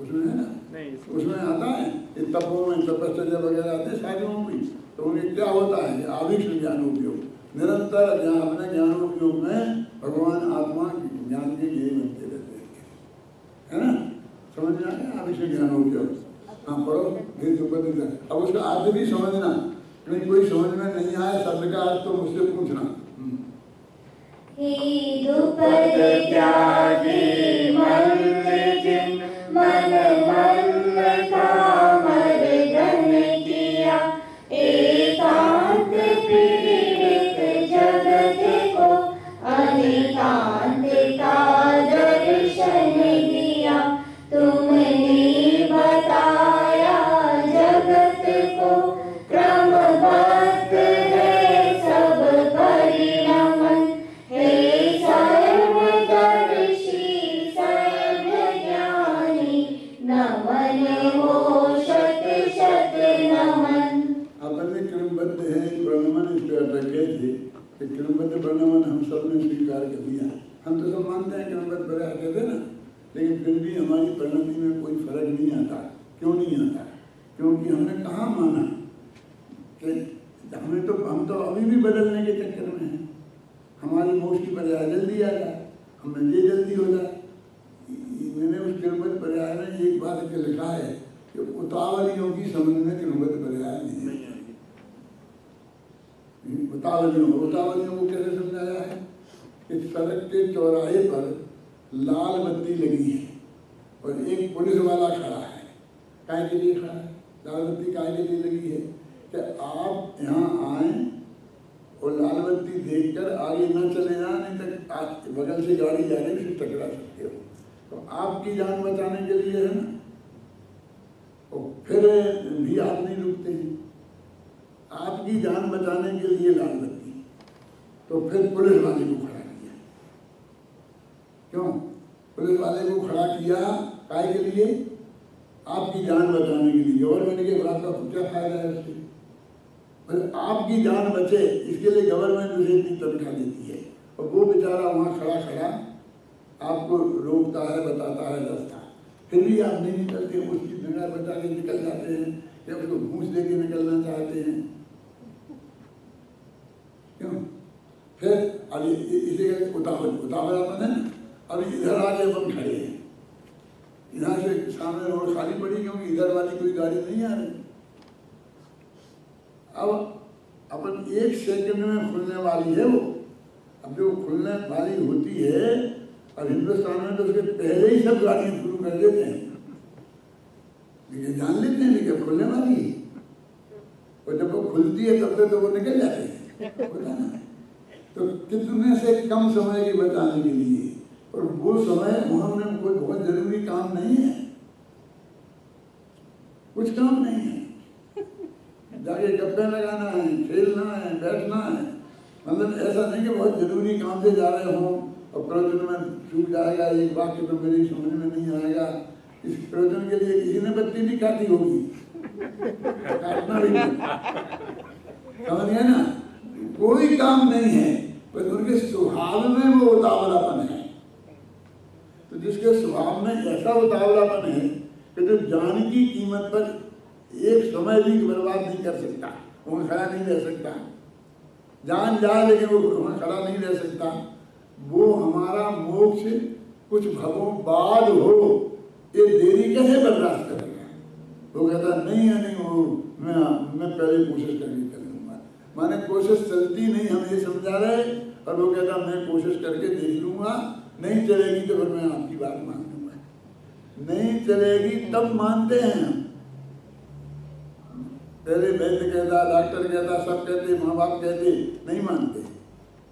[SPEAKER 1] उसमें, है ना,
[SPEAKER 3] नहीं
[SPEAKER 1] उसमें आता है ये तपों में तपस्या वगैरह आते हैं साधुओं की, तो उन्हें क्या होता है कि आभीषण ज्ञानोपयोग, निरंतर अपने ज्ञानोपयोग में भगवान आत्मा ज्ञान के लिए बनते रहते हैं, है ना, समझ में आ गया? आभीषण ज्ञानोपयोग। हाँ पढ़ो फिर दुपद। अब उसका अर्थ भी समझना, कहीं कोई समझ में नहीं आया शब्द का अर्थ तो मुझसे पूछना।
[SPEAKER 5] दुपद त्यागी मल्ल जिन मन मल्ल का मर्दन किया, एकांत पीड़ित जगत को अनेकांत का दर्शन दिया। तुमने बताया जगत को क्रमबद्ध है सब परिणमन, हे सर्वदर्शी सर्वज्ञानी, नमन हो शत शत नमन।
[SPEAKER 1] अपन में क्रमबद्ध है प्रणमन, इस पे अटक गए थे कि क्रमबद्ध प्रणमन हम सब ने स्वीकार कर लिया। हम तो सब मानते हैं क्रमबद्ध बड़े आते थे ना, लेकिन फिर भी हमारी परिणति में कोई फर्क नहीं आता। क्यों नहीं आता? क्योंकि हमने कहाँ माना कि हम तो अभी भी बदलने के चक्कर में हैं। हमारी मोक्ष की पर्याय जल्दी आ जाए, हमें ये जल्दी हो जाए। मैंने उस क्रमबद्ध पर्याय में एक बात के लिखा है कि उतावलियों की समझ में क्रमबद्ध पर्याय नहीं है। उतावलियों को कैसे समझाया है कि सड़क के चौराहे पर लाल बत्ती लगी है और एक पुलिस वाला खड़ा है। काय के लिए खड़ा है? लाल बत्ती काय के लिए लगी है कि आप यहाँ आए और लाल बत्ती देखकर आगे न चले जाए, नहीं तक बगल से गाड़ी जा रही फिर टकरा सकते हो। तो आपकी जान बचाने के लिए है ना, और फिर भी आप नहीं रुकते हैं। आपकी जान बचाने के लिए लाल बत्ती, तो फिर पुलिस वाले को खड़ा किया। क्यों पुलिस वाले को खड़ा किया? काय के लिए? आपकी जान बचाने के लिए। गवर्नमेंट के खिलाफ का क्या फायदा है उससे? आपकी जान बचे इसके लिए गवर्नमेंट उसे इतनी तनख्वाह देती है, और वो बेचारा वहाँ खड़ा खड़ा आपको रोकता है, बताता है रास्ता, फिर भी आप नहीं निकलते। उसकी जगह बचा के निकल जाते हैं या उसको घूस दे के निकलना चाहते हैं। क्यों? फिर अभी इसे उतावलापन है ना। अभी इधर आगे अपन खड़े हैं, यहाँ से सामने रोड खाली पड़ी क्योंकि इधर वाली कोई गाड़ी नहीं आ रही। अब अपन 1 सेकंड में खुलने वाली है वो। अब जो खुलने वाली होती है, अब हिंदुस्तान में तो उसके पहले ही सब गाड़ियाँ शुरू कर देते हैं, लेकिन जान लेते हैं कि अब खुलने वाली है। और जब वो खुलती है तब तक तो वो निकल जाते हैं, पता ना। तो कितने से कम समय के बचाने के लिए, और वो समय वहाँ में कोई बहुत जरूरी काम नहीं है, कुछ काम नहीं है। जाके गप्पे लगाना है, खेलना है, बैठना है। मतलब ऐसा नहीं कि बहुत जरूरी काम से जा रहे हों और प्रयोजन में छूट जाएगा, एक वाक्य तो मेरी समझ में नहीं आएगा, इस प्रयोजन के लिए किसी ने बत्ती नहीं काटी होगी, काटना भी नहीं, समझ गए ना। कोई काम नहीं है, बस उनके स्वभाव में वो उतावलापन है। तो जिसके स्वभाव में ऐसा उतावलापन है कि जो जान की कीमत पर एक समय भी बर्बाद नहीं कर सकता, वहाँ खड़ा नहीं रह सकता। जान जाए लेकिन वो वहाँ खड़ा नहीं रह सकता। वो हमारा मोक्ष कुछ भवों बाद हो, ये देरी कैसे बर्दाश्त करेगा? वो कहता नहीं है, नहीं हो, मैं पहले कोशिश करके कर लूँगा। माने कोशिश चलती नहीं, हम ये समझा रहे, और वो कहता मैं कोशिश करके देख लूँगा, नहीं चलेगी तो फिर मैं आपकी बात मान लूँगा। नहीं चलेगी तब मानते हैं हम। पहले वैद्य कहता, डॉक्टर कहता, सब कहते, माँ बाप कहते, नहीं मानते।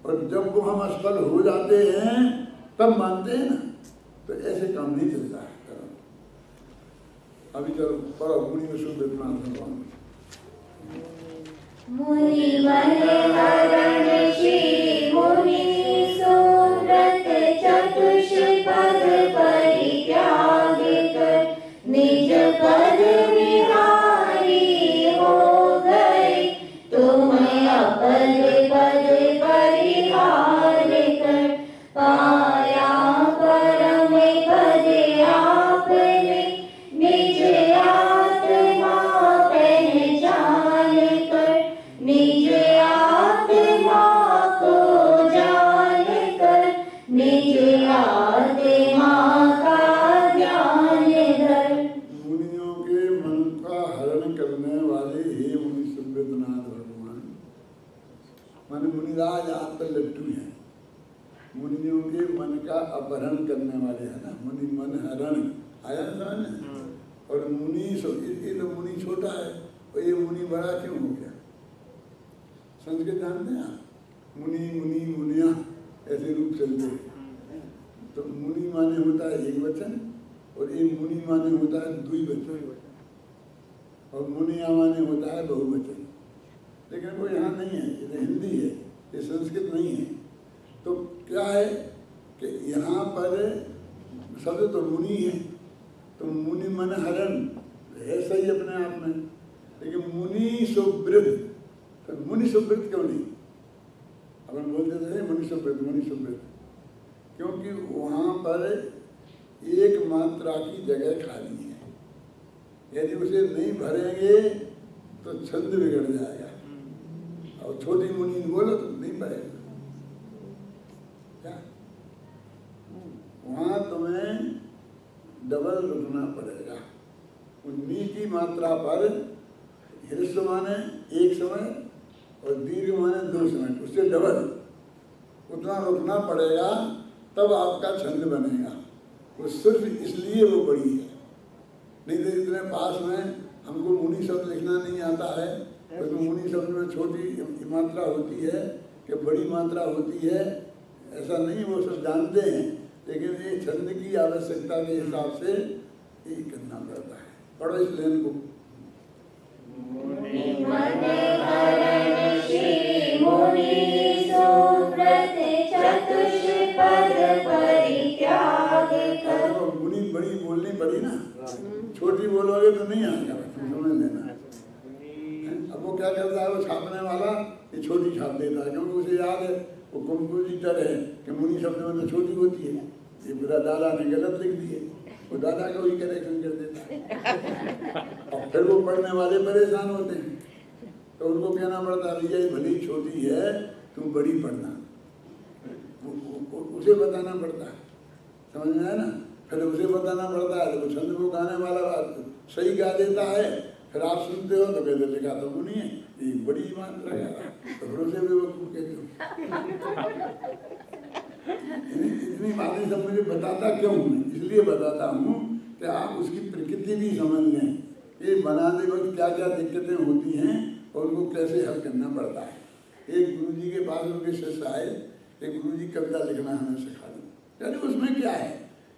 [SPEAKER 1] और जब वो हम असफल हो जाते हैं तब मानते हैं ना। तो ऐसे काम नहीं चलता है। अभी चलो पढ़ो मुनि में शुद्ध भगवान।
[SPEAKER 5] मुनि मन हरण श्री मुनि सुव्रत चतुष्पद परित्याग कर निज पद विहारी हो गए। तुम अपद पद परिहार कर पाया परम पद आपने निज आत्मा पहचान कर निज आत्मा को जान कर निज आत्मा का ज्ञान धर।
[SPEAKER 1] मुनियों के मन का हरण करने वाले हे मुनि सुव्रतनाथ भगवान। मन मुनिराज आप तो लट्टू हैं। मुनियों के मन का अपहरण करने वाले है ना। मुनि मन हरण आया समझ में। और मुनि ये तो मुनि छोटा है और ये मुनि बड़ा क्यों हो गया? संस्कृत जानते हैं आप? मुनि मुनि मुनिया ऐसे रूप चलते हैं। तो मुनि माने होता है एक वचन और ये मुनि माने होता है द्विवचन और मुनिया माने होता है बहुवचन। लेकिन वो यहाँ नहीं है, ये तो हिंदी है, ये संस्कृत नहीं है। तो क्या है कि यहाँ पर शब्द तो मुनि है, तो मुनि मन हरण है सही अपने आप में, लेकिन मुनि सुव्रत, तो मुनि सुव्रत क्यों नहीं? अपन बोलते थे मुनि सुव्रत, क्योंकि वहाँ पर एक मात्रा की जगह खाली है। यदि उसे नहीं भरेंगे तो छंद बिगड़ जाएगा। और छोटी मुनि बोलो तो नहीं पाएगा। क्या वहाँ तुम्हें डबल रुकना पड़ेगा। नी की मात्रा पर ह्रस्व माने एक समय और दीर्घ माने 2 समय, उससे डबल उतना रुकना पड़ेगा, तब आपका छंद बनेगा। वो सिर्फ इसलिए वो बड़ी है, नहीं तो इतने पास में हमको मुनि शब्द लिखना नहीं आता है। तो मुनि शब्द में छोटी मात्रा होती है कि बड़ी मात्रा होती है, ऐसा नहीं, वो सब जानते हैं। लेकिन ये छंद की आवश्यकता के हिसाब से ये करना पड़ता है। पढ़ो इस लेन को। मुनि बड़ी बोलनी पड़ी ना, छोटी बोलोगे तो नहीं आएगा, समझ लेना। अब वो क्या करता है, वो छापने वाला ये छोटी छाप देता है, क्योंकि उसे याद है वो कंपोजिटर है कि मुनि शब्द में तो छोटी होती है। ये पूरा दादा ने गलत लिख दिए, वो दादा को ही करेक्शन कर देता है। और फिर वो पढ़ने वाले परेशान होते हैं, तो उनको कहना पड़ता है भैया ये भली छोटी है, तुम बड़ी पढ़ना, उसे बताना पड़ता है। समझ में आया ना? फिर उसे बताना पड़ता है, तो छंद को गाने वाला सही गा देता है, फिर आप सुनते हो तो कहते लिखा तो मुनि है, ये बड़ी मात्रा है, तो फिर उसे भी वकूफ कहते हो। इतनी बातें सब मुझे बताता क्यों हूँ? इसलिए बताता हूँ कि आप उसकी प्रकृति भी समझ लें, ये बनाने वक्त क्या क्या दिक्कतें होती हैं और उनको कैसे हल करना पड़ता है। एक गुरुजी के पास उनके शिष्य आए, एक गुरुजी कविता लिखना हमें सिखा दो। यानी उसमें क्या है,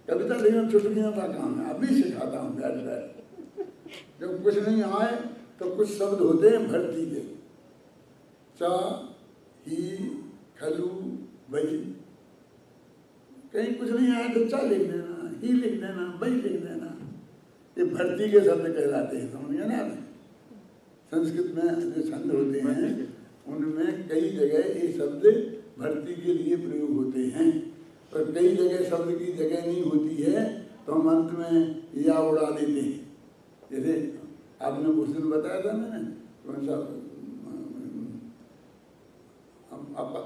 [SPEAKER 1] कविता लिखना चुटकियों का काम है, अभी सिखाता हूँ बैठ बैठ। जब कुछ नहीं आए तो कुछ शब्द होते हैं भर्ती के, चा ही खलू बही, कहीं कुछ नहीं आया तो चा लिख देना, ही लिख देना, बही लिख देना, ये भर्ती के शब्द कहलाते हैं। समझ गए ना? संस्कृत में जो छंद होते हैं उनमें कई जगह ये शब्द भर्ती के लिए प्रयोग होते हैं, और कई जगह शब्द की जगह नहीं होती है तो हम अंत में या उड़ा देते हैं। जैसे आपने उस दिन बताया था मैंने, कौन सा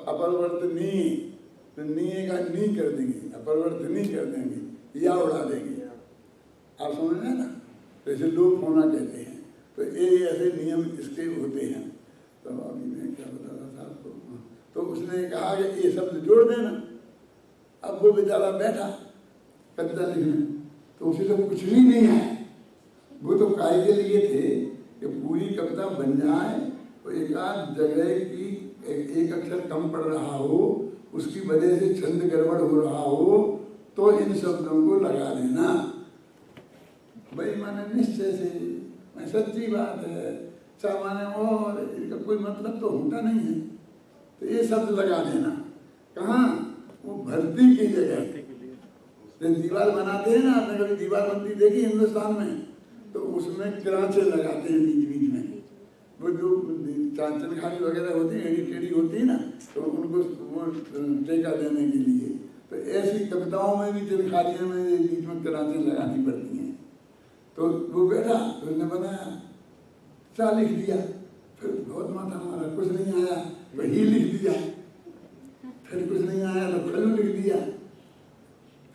[SPEAKER 1] अपरिवर्तनी, तो नी का नी कर देंगे, अपरिवर्तनी कर देंगे, या उड़ा देंगे। आप समझ रहे हैं ना? तो इसे लोग होना कहते हैं। तो ये ऐसे नियम इसके होते हैं। तो अभी मैं क्या बता रहा था आपको, तो उसने कहा कि ये शब्द जोड़ देना। अब वो बेचारा बैठा कविता लिखने, तो उसे तो कुछ भी नहीं है। वो तो काय के लिए थे कि पूरी कविता बन जाए तो एक आध जगह की एक अक्षर कम पड़ रहा हो, उसकी वजह से छंद गड़बड़ हो रहा हो, तो इन शब्दों को लगा देना। भाई माने निश्चय से, मैं सच्ची बात है, माने और इसका कोई मतलब तो होता नहीं है, तो ये शब्द लगा देना। कहाँ? वो भर्ती की जगह। जब दीवार बनाते हैं ना, आपने कभी दीवार बनती देखी हिंदुस्तान में, तो उसमें क्रांचे लगाते हैं बीच बीच में। वो जो चनखारी वगैरह होती है, एड़ी टेढ़ी होती है ना, तो उनको वो टेका देने के लिए। तो ऐसी कविताओं में भी चनखारियों में बीच में क्रांचे लगानी पड़ती हैं। तो वो बैठा, तो उसने बनाया, चा लिख दिया, फिर बहुत माथा मारा, कुछ नहीं आया तो ही लिख दिया, फिर कुछ नहीं आया तो खलू लिख दिया,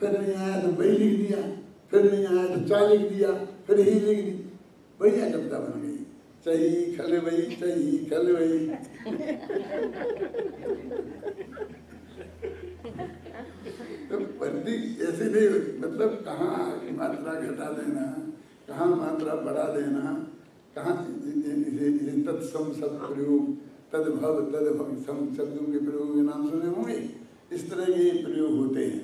[SPEAKER 1] फिर नहीं आया तो बई लिख दिया, फिर नहीं आया तो चा लिख दिया, फिर ही लिख दी। बढ़िया कविता बन गई। चाहिए खल बई, चाहिए खल बई। तो पद्धति ऐसे नहीं, मतलब कहाँ मात्रा घटा देना, कहाँ मात्रा बढ़ा देना, कहाँ तत्सम शब्द प्रयोग, तद्भव तद्भव सम शब्दों के प्रयोग के नाम सुने होंगे। इस तरह के प्रयोग होते हैं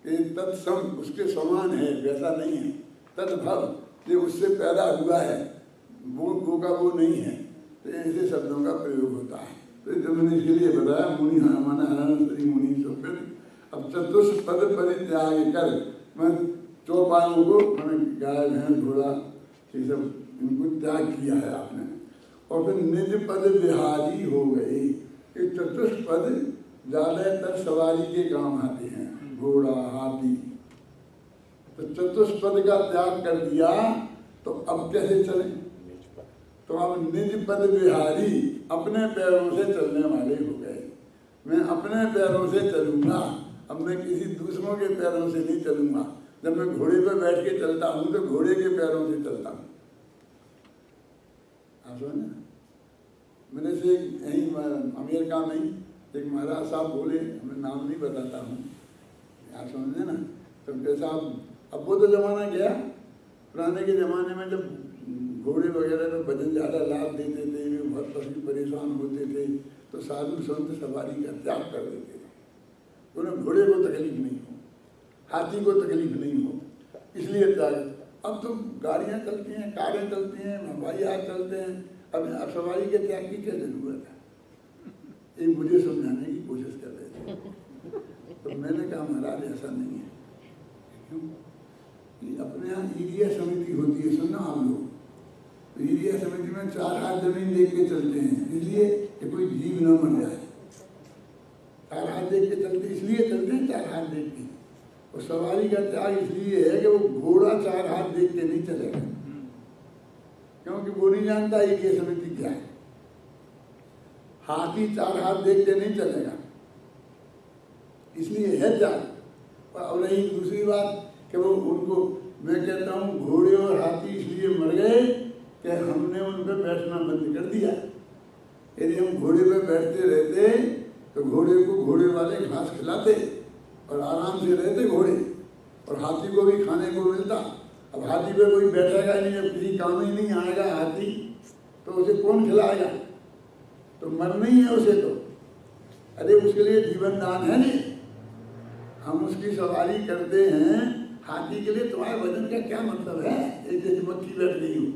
[SPEAKER 1] कि तत्सम उसके समान है, वैसा नहीं है। तद्भव ये उससे पैदा हुआ है, वो का वो नहीं है। तो ऐसे शब्दों का प्रयोग होता है। तो जो मैंने इसलिए बताया, मुनि माना हरण श्री मुनि सो फिर। अब चतुष्पद परित्याग कर, मैं चौपायों को, मैंने गाय भैंस घोड़ा ये सब इनको त्याग किया है आपने, और फिर निज पद बिहारी हो गए। ये चतुष्पद ज्यादातर सवारी के काम आते हैं, घोड़ा हाथी। तो चतुष्पद का त्याग कर दिया तो अब कैसे चले? तो अब निज पद बिहारी, अपने पैरों से चलने वाले हो गए। मैं अपने पैरों से चलूंगा, अब मैं किसी दूसरों के पैरों से नहीं चलूंगा। जब मैं घोड़े पर बैठ के चलता हूँ तो घोड़े के पैरों से चलता हूँ। आप समझे? मैंने से यहीं अमेरिका में एक महाराज साहब बोले, मैं नाम नहीं बताता हूँ, आप समझे ना। तो कैसा अब वो तो जमाना गया, पुराने के ज़माने में जब घोड़े वगैरह में वजन ज़्यादा लाभ देते थे, वे बहुत पशु परेशान होते थे, तो साधु संत सवारी का त्याग कर देते थे। उन्हें घोड़े को तकलीफ नहीं हो, हाथी को तकलीफ नहीं हो, इसलिए त्याग। अब तो गाड़ियाँ चलती हैं, कारें चलती हैं, हवाई जहाज चलते हैं, अब सवारी के त्याग की क्या जरूरत है? ये मुझे समझाने की कोशिश कर रहे थे। तो मैंने कहा महाराज ऐसा नहीं है। क्यों? कि अपने यहाँ ईरिया समिति होती है, सुनना आप लोग। तो ईरिया समिति में 4 हाथ जमीन देख के चलते हैं, इसलिए कि कोई जीव न मर जाए। 4 हाथ देख के चलते, इसलिए चलते हैं 4 हाथ देख के। और सवारी का त्याग इसलिए है कि वो घोड़ा 4 हाथ देख के नहीं चलेगा, क्योंकि वो नहीं जानता ईरिया समिति क्या है। हाथी 4 हाथ देख के नहीं चलेगा, इसलिए है त्याग। और रही दूसरी बात कि वो उनको, मैं कहता हूँ घोड़े और हाथी इसलिए मर गए कि हमने उन पर बैठना बंद कर दिया। यदि हम घोड़े पर बैठते रहते तो घोड़े को घोड़े वाले घास खिलाते और आराम से रहते घोड़े, और हाथी को भी खाने को मिलता। अब हाथी पे कोई बैठेगा नहीं, जब किसी काम ही नहीं आएगा हाथी, तो उसे कौन खिलाएगा? तो मरना ही है उसे तो। अरे उसके लिए जीवन दान है नहीं, हम उसकी सवारी करते हैं। हाथी के लिए तुम्हारे वजन का क्या मतलब है? एक जैसे मक्खी बैठ गई हो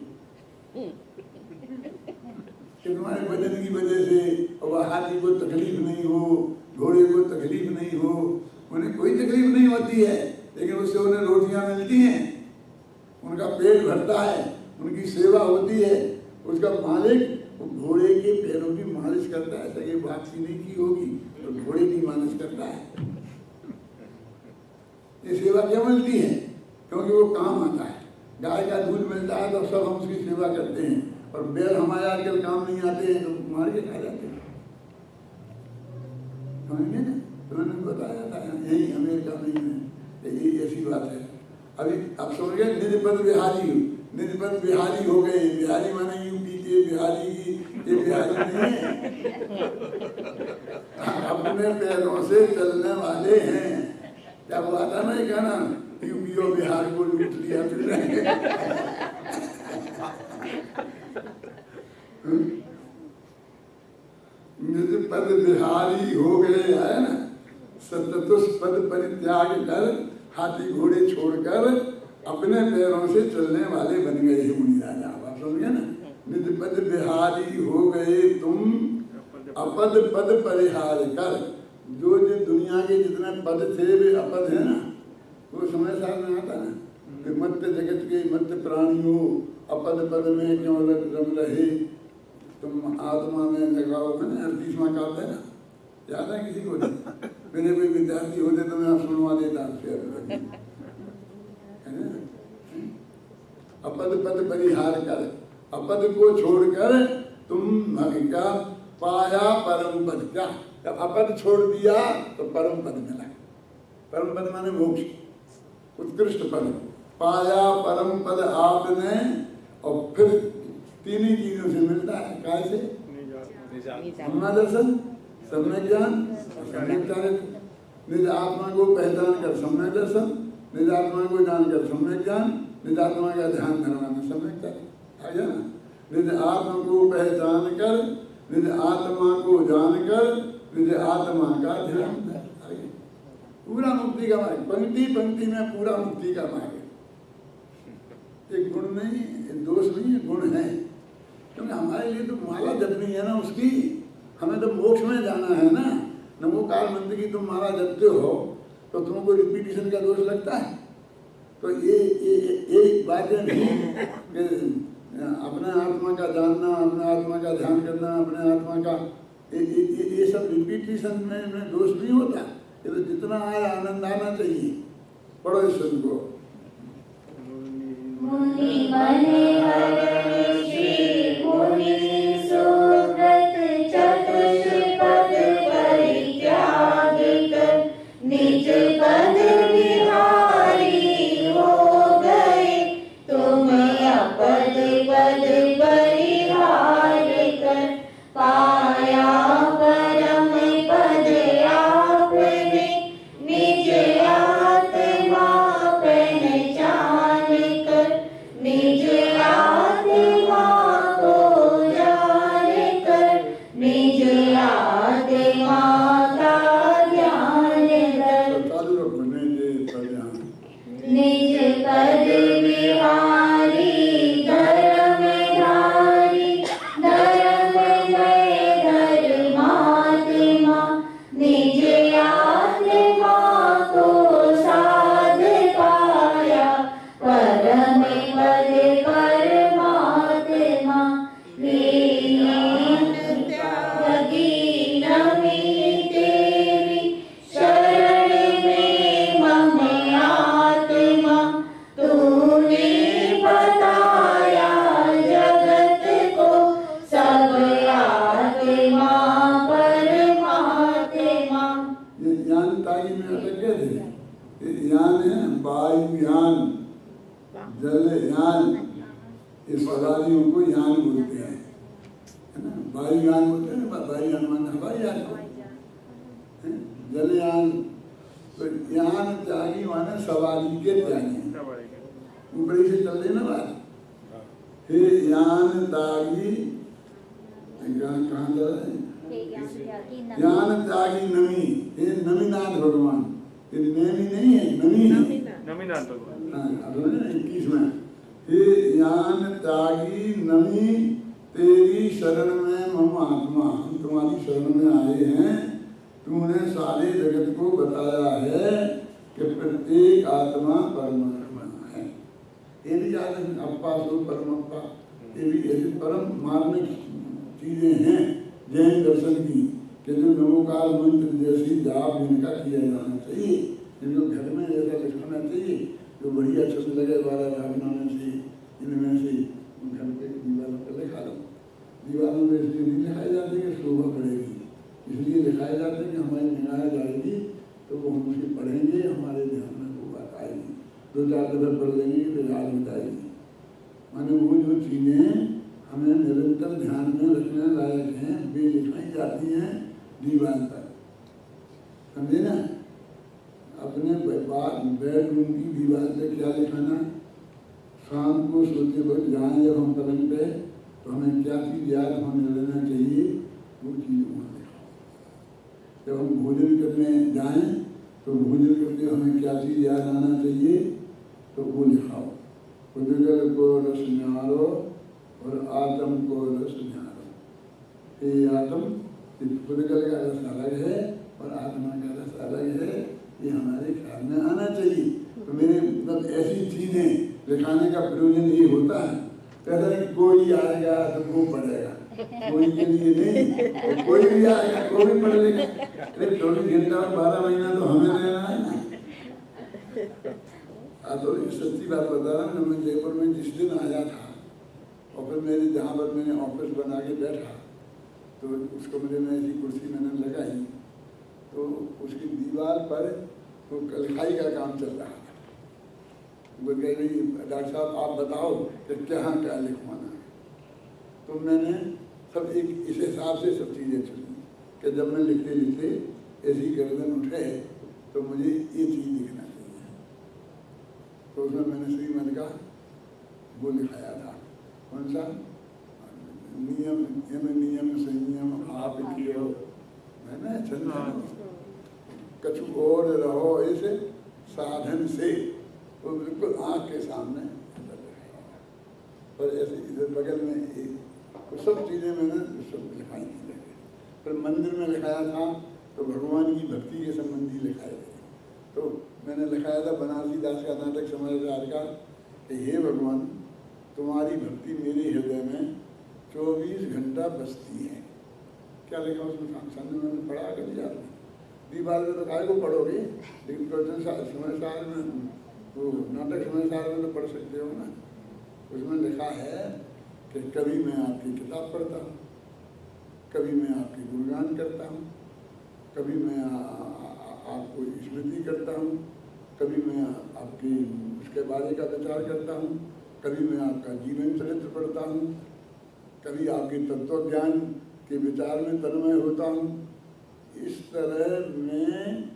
[SPEAKER 1] कि तुम्हारे वजन की वजह से, और हाथी को तकलीफ नहीं हो, घोड़े को तकलीफ नहीं हो, उन्हें कोई तकलीफ नहीं होती है, लेकिन उससे उन्हें रोटियां मिलती हैं, उनका पेट भरता है, उनकी सेवा होती है। उसका मालिक घोड़े के पैरों की मालिश करता है, ऐसा कि वापसी नहीं की होगी तो घोड़े की मालिश करता है। ये सेवा क्या मिलती है? क्योंकि वो काम आता है। गाय का दूध मिलता है तो सब हम उसकी सेवा करते हैं, और बैल हमारे आजकल काम नहीं आते हैं तो मार के खा जाते हैं। समझेंगे ना? तो मैंने बताया था यही अमेरिका में है, ये ऐसी बात है। अभी आप समझ गए, निज पद बिहारी, निज पद बिहारी हो गए। बिहारी माने यूपी के बिहारी की, ये बिहारी नहीं है, अपने पैरों से चलने वाले हैं। क्या हुआ था ना ये गाना, यूपी और बिहार को लूट लिया तुमने। निज पद बिहारी हो गए है ना, सततुष्पद परित्याग कर हाथी घोड़े छोड़कर अपने पैरों से चलने वाले बन गए हैं मुनि राजा। आप समझ गए ना, निज पद बिहारी हो गए तुम अपद पद परिहार कर। जो जो दुनिया के जितने पद थे वे अपद है ना, वो समय साथ में आता ना कि मत्य जगत के मत्य प्राणियों अपद पद में क्यों रम रहे, तुम आत्मा में लगाओ है ना, 38वां काव्य है ना, याद है किसी को? मेरे कोई विद्यार्थी होते तो मैं आप सुनवा देता है ना। अपद पद परिहार कर, अपद को छोड़कर तुम क्या पाया परम पद। क्या जब अपद छोड़ दिया तो परम पद मिला। परम पद माने मोक्ष, उत्कृष्ट पद पाया परम पद आपने। और फिर तीन ही चीजों से मिलता है, काय से? ब्रह्म दर्शन, सम्यक ज्ञान, सम्यक चारित्र। निज आत्मा को पहचान कर सम्यक दर्शन, निज आत्मा को जानकर सम्यक ज्ञान, निज आत्मा का ध्यान करना में सम्यक चारित्र। आ गया ना? निज आत्मा को पहचान कर, निज आत्मा को जानकर, निज आत्मा का ध्यान कर। पूरा मुक्ति का मार्ग, पंक्ति पंक्ति में पूरा मुक्ति का मार्ग है। एक गुण नहीं, एक दोष नहीं है, गुण है। क्योंकि हमारे लिए तो माला जपनी है ना उसकी, हमें तो मोक्ष में जाना है ना। नमोकार मंत्र की तुम माला जपते हो तो तुमको रिपीटिशन का दोष लगता है। तो ये बातें नहीं कि अपने आत्मा का जानना, अपने आत्मा का ध्यान करना, अपने आत्मा का ये सब रिपीटिशन में दोष नहीं होता। ये तो जितना आया आनंद आना चाहिए। पढ़ो इस शब्द को।
[SPEAKER 5] मुनि मने हरण श्री मुनि सुव्रत चतुष्पद परित्याग कर निज पद बिहारी हो गए तुम अपद पद परिहार कर पाया परम पद आपने निज आत्मा पहचान कर निज आत्मा को जान कर निज आत्मा का ज्ञान कर निज पद बिहारी धर्म धारी धर्म में धर्मात्मा निज आत्मा को साध पाया परम पद परमात्मा लगी नमी तेरी शरण में मम आत्मा तूने बताया जगत को सब आत्मा परमात्मा।
[SPEAKER 1] ये ज्ञान ताली में अटक गए थे। ये ज्ञान है वायु ज्ञान, जल ज्ञान, इस पदार्थियों को ज्ञान बोलते हैं, है ना। वायु ज्ञान बोलते हैं, वायु ज्ञान माने हवाई ज्ञान, जल ज्ञान। तो ज्ञान त्यागी माने सवारी के त्यागी, ऊपरी से चल देना बात। हे ज्ञान त्यागी, ज्ञान कहाँ जा रहे हैं? ज्ञान त्यागी नमी, ये नमीनाथ भगवान, ये नेमी नहीं है, नमी है,
[SPEAKER 3] नमीनाथ भगवान।
[SPEAKER 1] हाँ, 21 में। हे ज्ञान त्यागी नमी तेरी शरण में मम आत्मा, हम तुम्हारी शरण में आए हैं। तूने सारे जगत को बताया है कि प्रत्येक आत्मा परमात्मा है। ये भी याद है, अप्पा सो परमप्पा, ये भी ऐसी परम मार्मिक चीजें हैं जैन दर्शन की, कि जो नमोकार मंत्र जैसी जाप इनका किया जाना चाहिए, इनको घर में ऐसा लिखाना चाहिए जो बढ़िया छवि लगे। 12 भावना में से इनमें से घर पे दीवारों पर लिखा लो। दीवारों में इसलिए नहीं लिखाए जाते कि शोभा बढ़ेगी, इसलिए लिखाए जाते कि हमारी निगाह जाएगी तो वो हम उसे पढ़ेंगे, हमारे ध्यान में वो बात आएगी, 2-4 दफे पढ़ लेंगे तो याद हो जाएगी। माने वो जो चीज़ें हमें निरंतर ध्यान में रखने लायक हैं वे लिखाई जाती हैं दीवार पर, समझे ना। अपने बेडरूम की दीवार पे क्या लिखाना, शाम को सोते वक्त जाएं जब हम पलंग पे तो हमें क्या चीज़ याद हमें लेना चाहिए, वो चीज़ वहाँ लिखाओ। जब हम भोजन करने जाएं तो भोजन करते हमें क्या चीज़ याद आना चाहिए, तो वो लिखाओ। उदगल को रस न्यारो और आत्म को रस न्यारो। ये आत्म, उदगल का रस अलग है और आत्मा का रस अलग है, ये हमारे ख्याल में आना चाहिए। तो मेरे मतलब ऐसी चीज़ें लिखाने का प्रयोजन ये होता है, कहता है कि कोई आएगा तो वो पढ़ेगा, कोई के लिए नहीं, कोई भी आएगा वो भी पढ़ लेगा। अरे 24 घंटा और 12 महीना तो हमें रहना है ना। तो सच्ची बात बता रहा हूँ, मैं जयपुर में जिस दिन आया था और फिर मेरे जहाँ पर मैंने ऑफिस बना के बैठा तो उसको मुझे ऐसी कुर्सी मैंने लगाई तो उसकी दीवार पर तो लिखाई का काम चल रहा था। वो कह रही डॉक्टर साहब आप बताओ कि क्या लिखवाना है। तो मैंने सब एक इस हिसाब से सब चीज़ें चुनी कि जब मैं लिखते लिखते ऐसी गर्दन उठे तो मुझे ये चीज़ लिखना चाहिए। तो उसमें मैंने श्रीमद का वो लिखाया था, कौन सा नियम, नियम संयम आप कियो है ना, चंदन कछु और रहो ऐसे साधन से, वो बिल्कुल आँख के सामने और ऐसे इधर बगल में एक तो सब चीज़ें मैंने सब लिखाई थी। फिर मंदिर में लिखाया था तो भगवान की भक्ति के संबंधी लिखाए थे। तो मैंने लिखाया था बनारसी दास का नाटक समाचार का कि हे भगवान तुम्हारी भक्ति मेरे हृदय में 24 घंटा बसती है। क्या लिखा उसमें सामने मैंने पढ़ा कर दिया, दीवार में तो काय को पढ़ोगे, लेकिन समाचार में वो नाटक समाचार में तो पढ़ सकते हो ना। उसमें लिखा है कि कभी मैं आपकी किताब पढ़ता हूँ, कभी मैं आपकी गुणगान करता हूँ, कभी मैं आपको स्मृति करता हूँ, कभी मैं आपकी उसके बारे का विचार करता हूँ, कभी मैं आपका जीवन चरित्र पढ़ता हूँ, कभी आपके तत्व ज्ञान के विचार में तन्मय होता हूँ। इस तरह में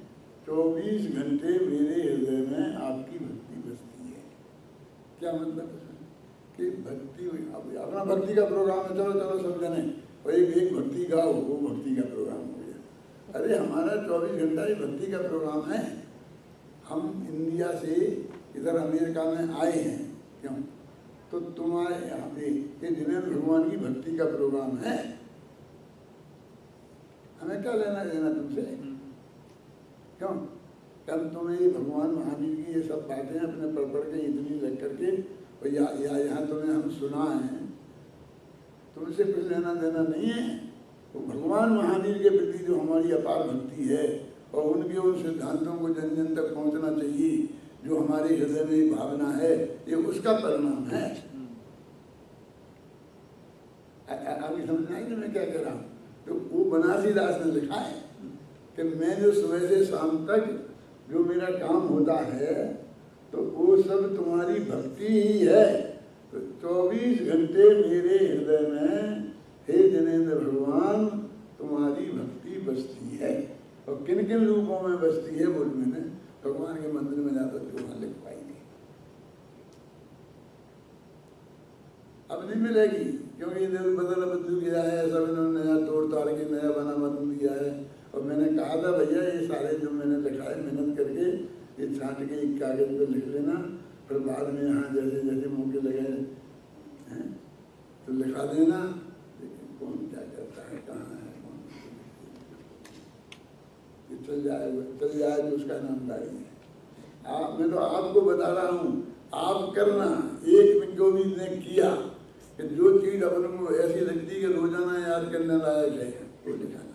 [SPEAKER 1] 24 घंटे मेरे हृदय में आपकी भक्ति बसती है। क्या मतलब कि भक्ति अपना भक्ति का प्रोग्राम है, चलो चलो सब जने और एक भक्ति गाओ, वो भक्ति का प्रोग्राम हो गया। अरे हमारा 24 घंटा ही भक्ति का प्रोग्राम है। हम इंडिया से इधर अमेरिका में आए हैं क्यों, तो तुम्हारे यहाँ पे ये जिन्हें भगवान की भक्ति का प्रोग्राम है, हमें क्या लेना देना तुमसे क्यों। कल तुम्हें ये भगवान महावीर की ये सब बातें अपने पढ़ के इतनी लग करके और यहाँ तुम्हें हम सुना है, तुमसे कुछ लेना देना नहीं है। वो भगवान महावीर के प्रति जो हमारी अपार भक्ति है और उनके उन सिद्धांतों को जन जन तक पहुँचना चाहिए, जो हमारे हृदय में भावना है, ये उसका परिणाम है। अभी समझ में आई ना मैं क्या कह रहा हूँ। तो वो बनारसी दास ने लिखा है कि मैं जो सुबह से शाम तक जो मेरा काम होता है तो वो सब तुम्हारी भक्ति ही है। तो 24 घंटे मेरे हृदय में हे जिनेंद्र भगवान तुम्हारी भक्ति बसती है। और किन किन रूपों में बसती है वो मैंने भगवान के मंदिर में जाकर जो वहाँ लिख पाई थी। अब नहीं मिलेगी क्योंकि बदल गया है, सब इन्होंने नया तोड़ ताड़ के नया बन दिया है। और मैंने कहा था भैया ये सारे जो मैंने लिखा है मेहनत करके ये छांट के एक कागज पे लिख लेना, फिर बाद में यहाँ जैसे जैसे मौके लगे हैं तो लिखा देना। लेकिन कौन क्या करता है, कहाँ है, कौन चल जाए तो उसका नामदारी है। मैं तो आपको बता रहा हूँ, आप करना। एक में जो भी ने किया कि जो चीज अपन को ऐसी लगती कि रोजाना याद करने लायक है वो लिखाना।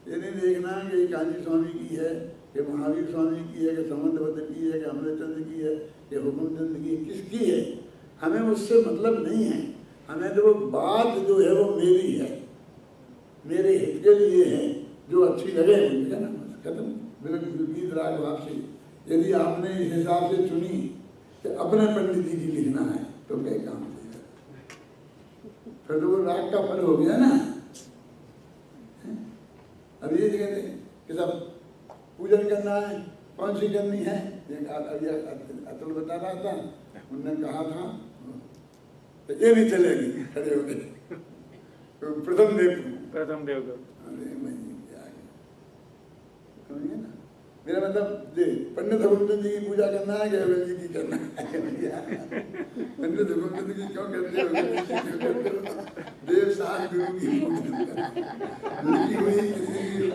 [SPEAKER 1] ये नहीं देखना कि कांची स्वामी की है, कि महावीर स्वामी की है, कि समंतभद्र की है, कि अमृतचंद्र की है, कि हुकुमचंद की है, किसकी है, हमें उससे मतलब नहीं है। हमें तो वो बात जो है वो मेरी है, मेरे हित के लिए है, जो अच्छी लगे मुझे ना, बस खत्म। बिल्कुल गीत राग भाव से यदि आपने इस हिसाब से चुनी कि अपने पंडित जी की लिखना है तो क्या काम देगा, फिर तो वो राग का फल हो गया ना। अब ये कहते कि सब पूजन करना है कौन सी करनी है? ये अतुल बता रहा था, उनने कहा था तो ये भी चलेगी, खड़े हो गए। तो प्रथम देव
[SPEAKER 3] को
[SPEAKER 1] अरे मैं क्या कहेंगे ना, मेरा मतलब दे पंडित भगवंत जी की पूजा करना है कि अवल जी की करना है? पंडित भगवंत जी क्यों करते हो, देव साथ गुरु की उनकी हुई किसी की।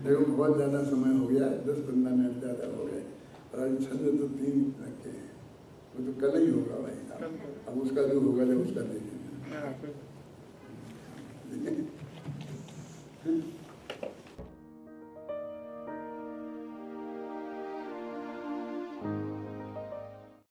[SPEAKER 1] देखो बहुत ज़्यादा समय हो गया, 10-15 मिनट ज़्यादा हो गए, और अभी छंद तो 3 रखे हैं, वो तो कल ही होगा भाई साहब। अब उसका जो होगा जब उसका देखेंगे।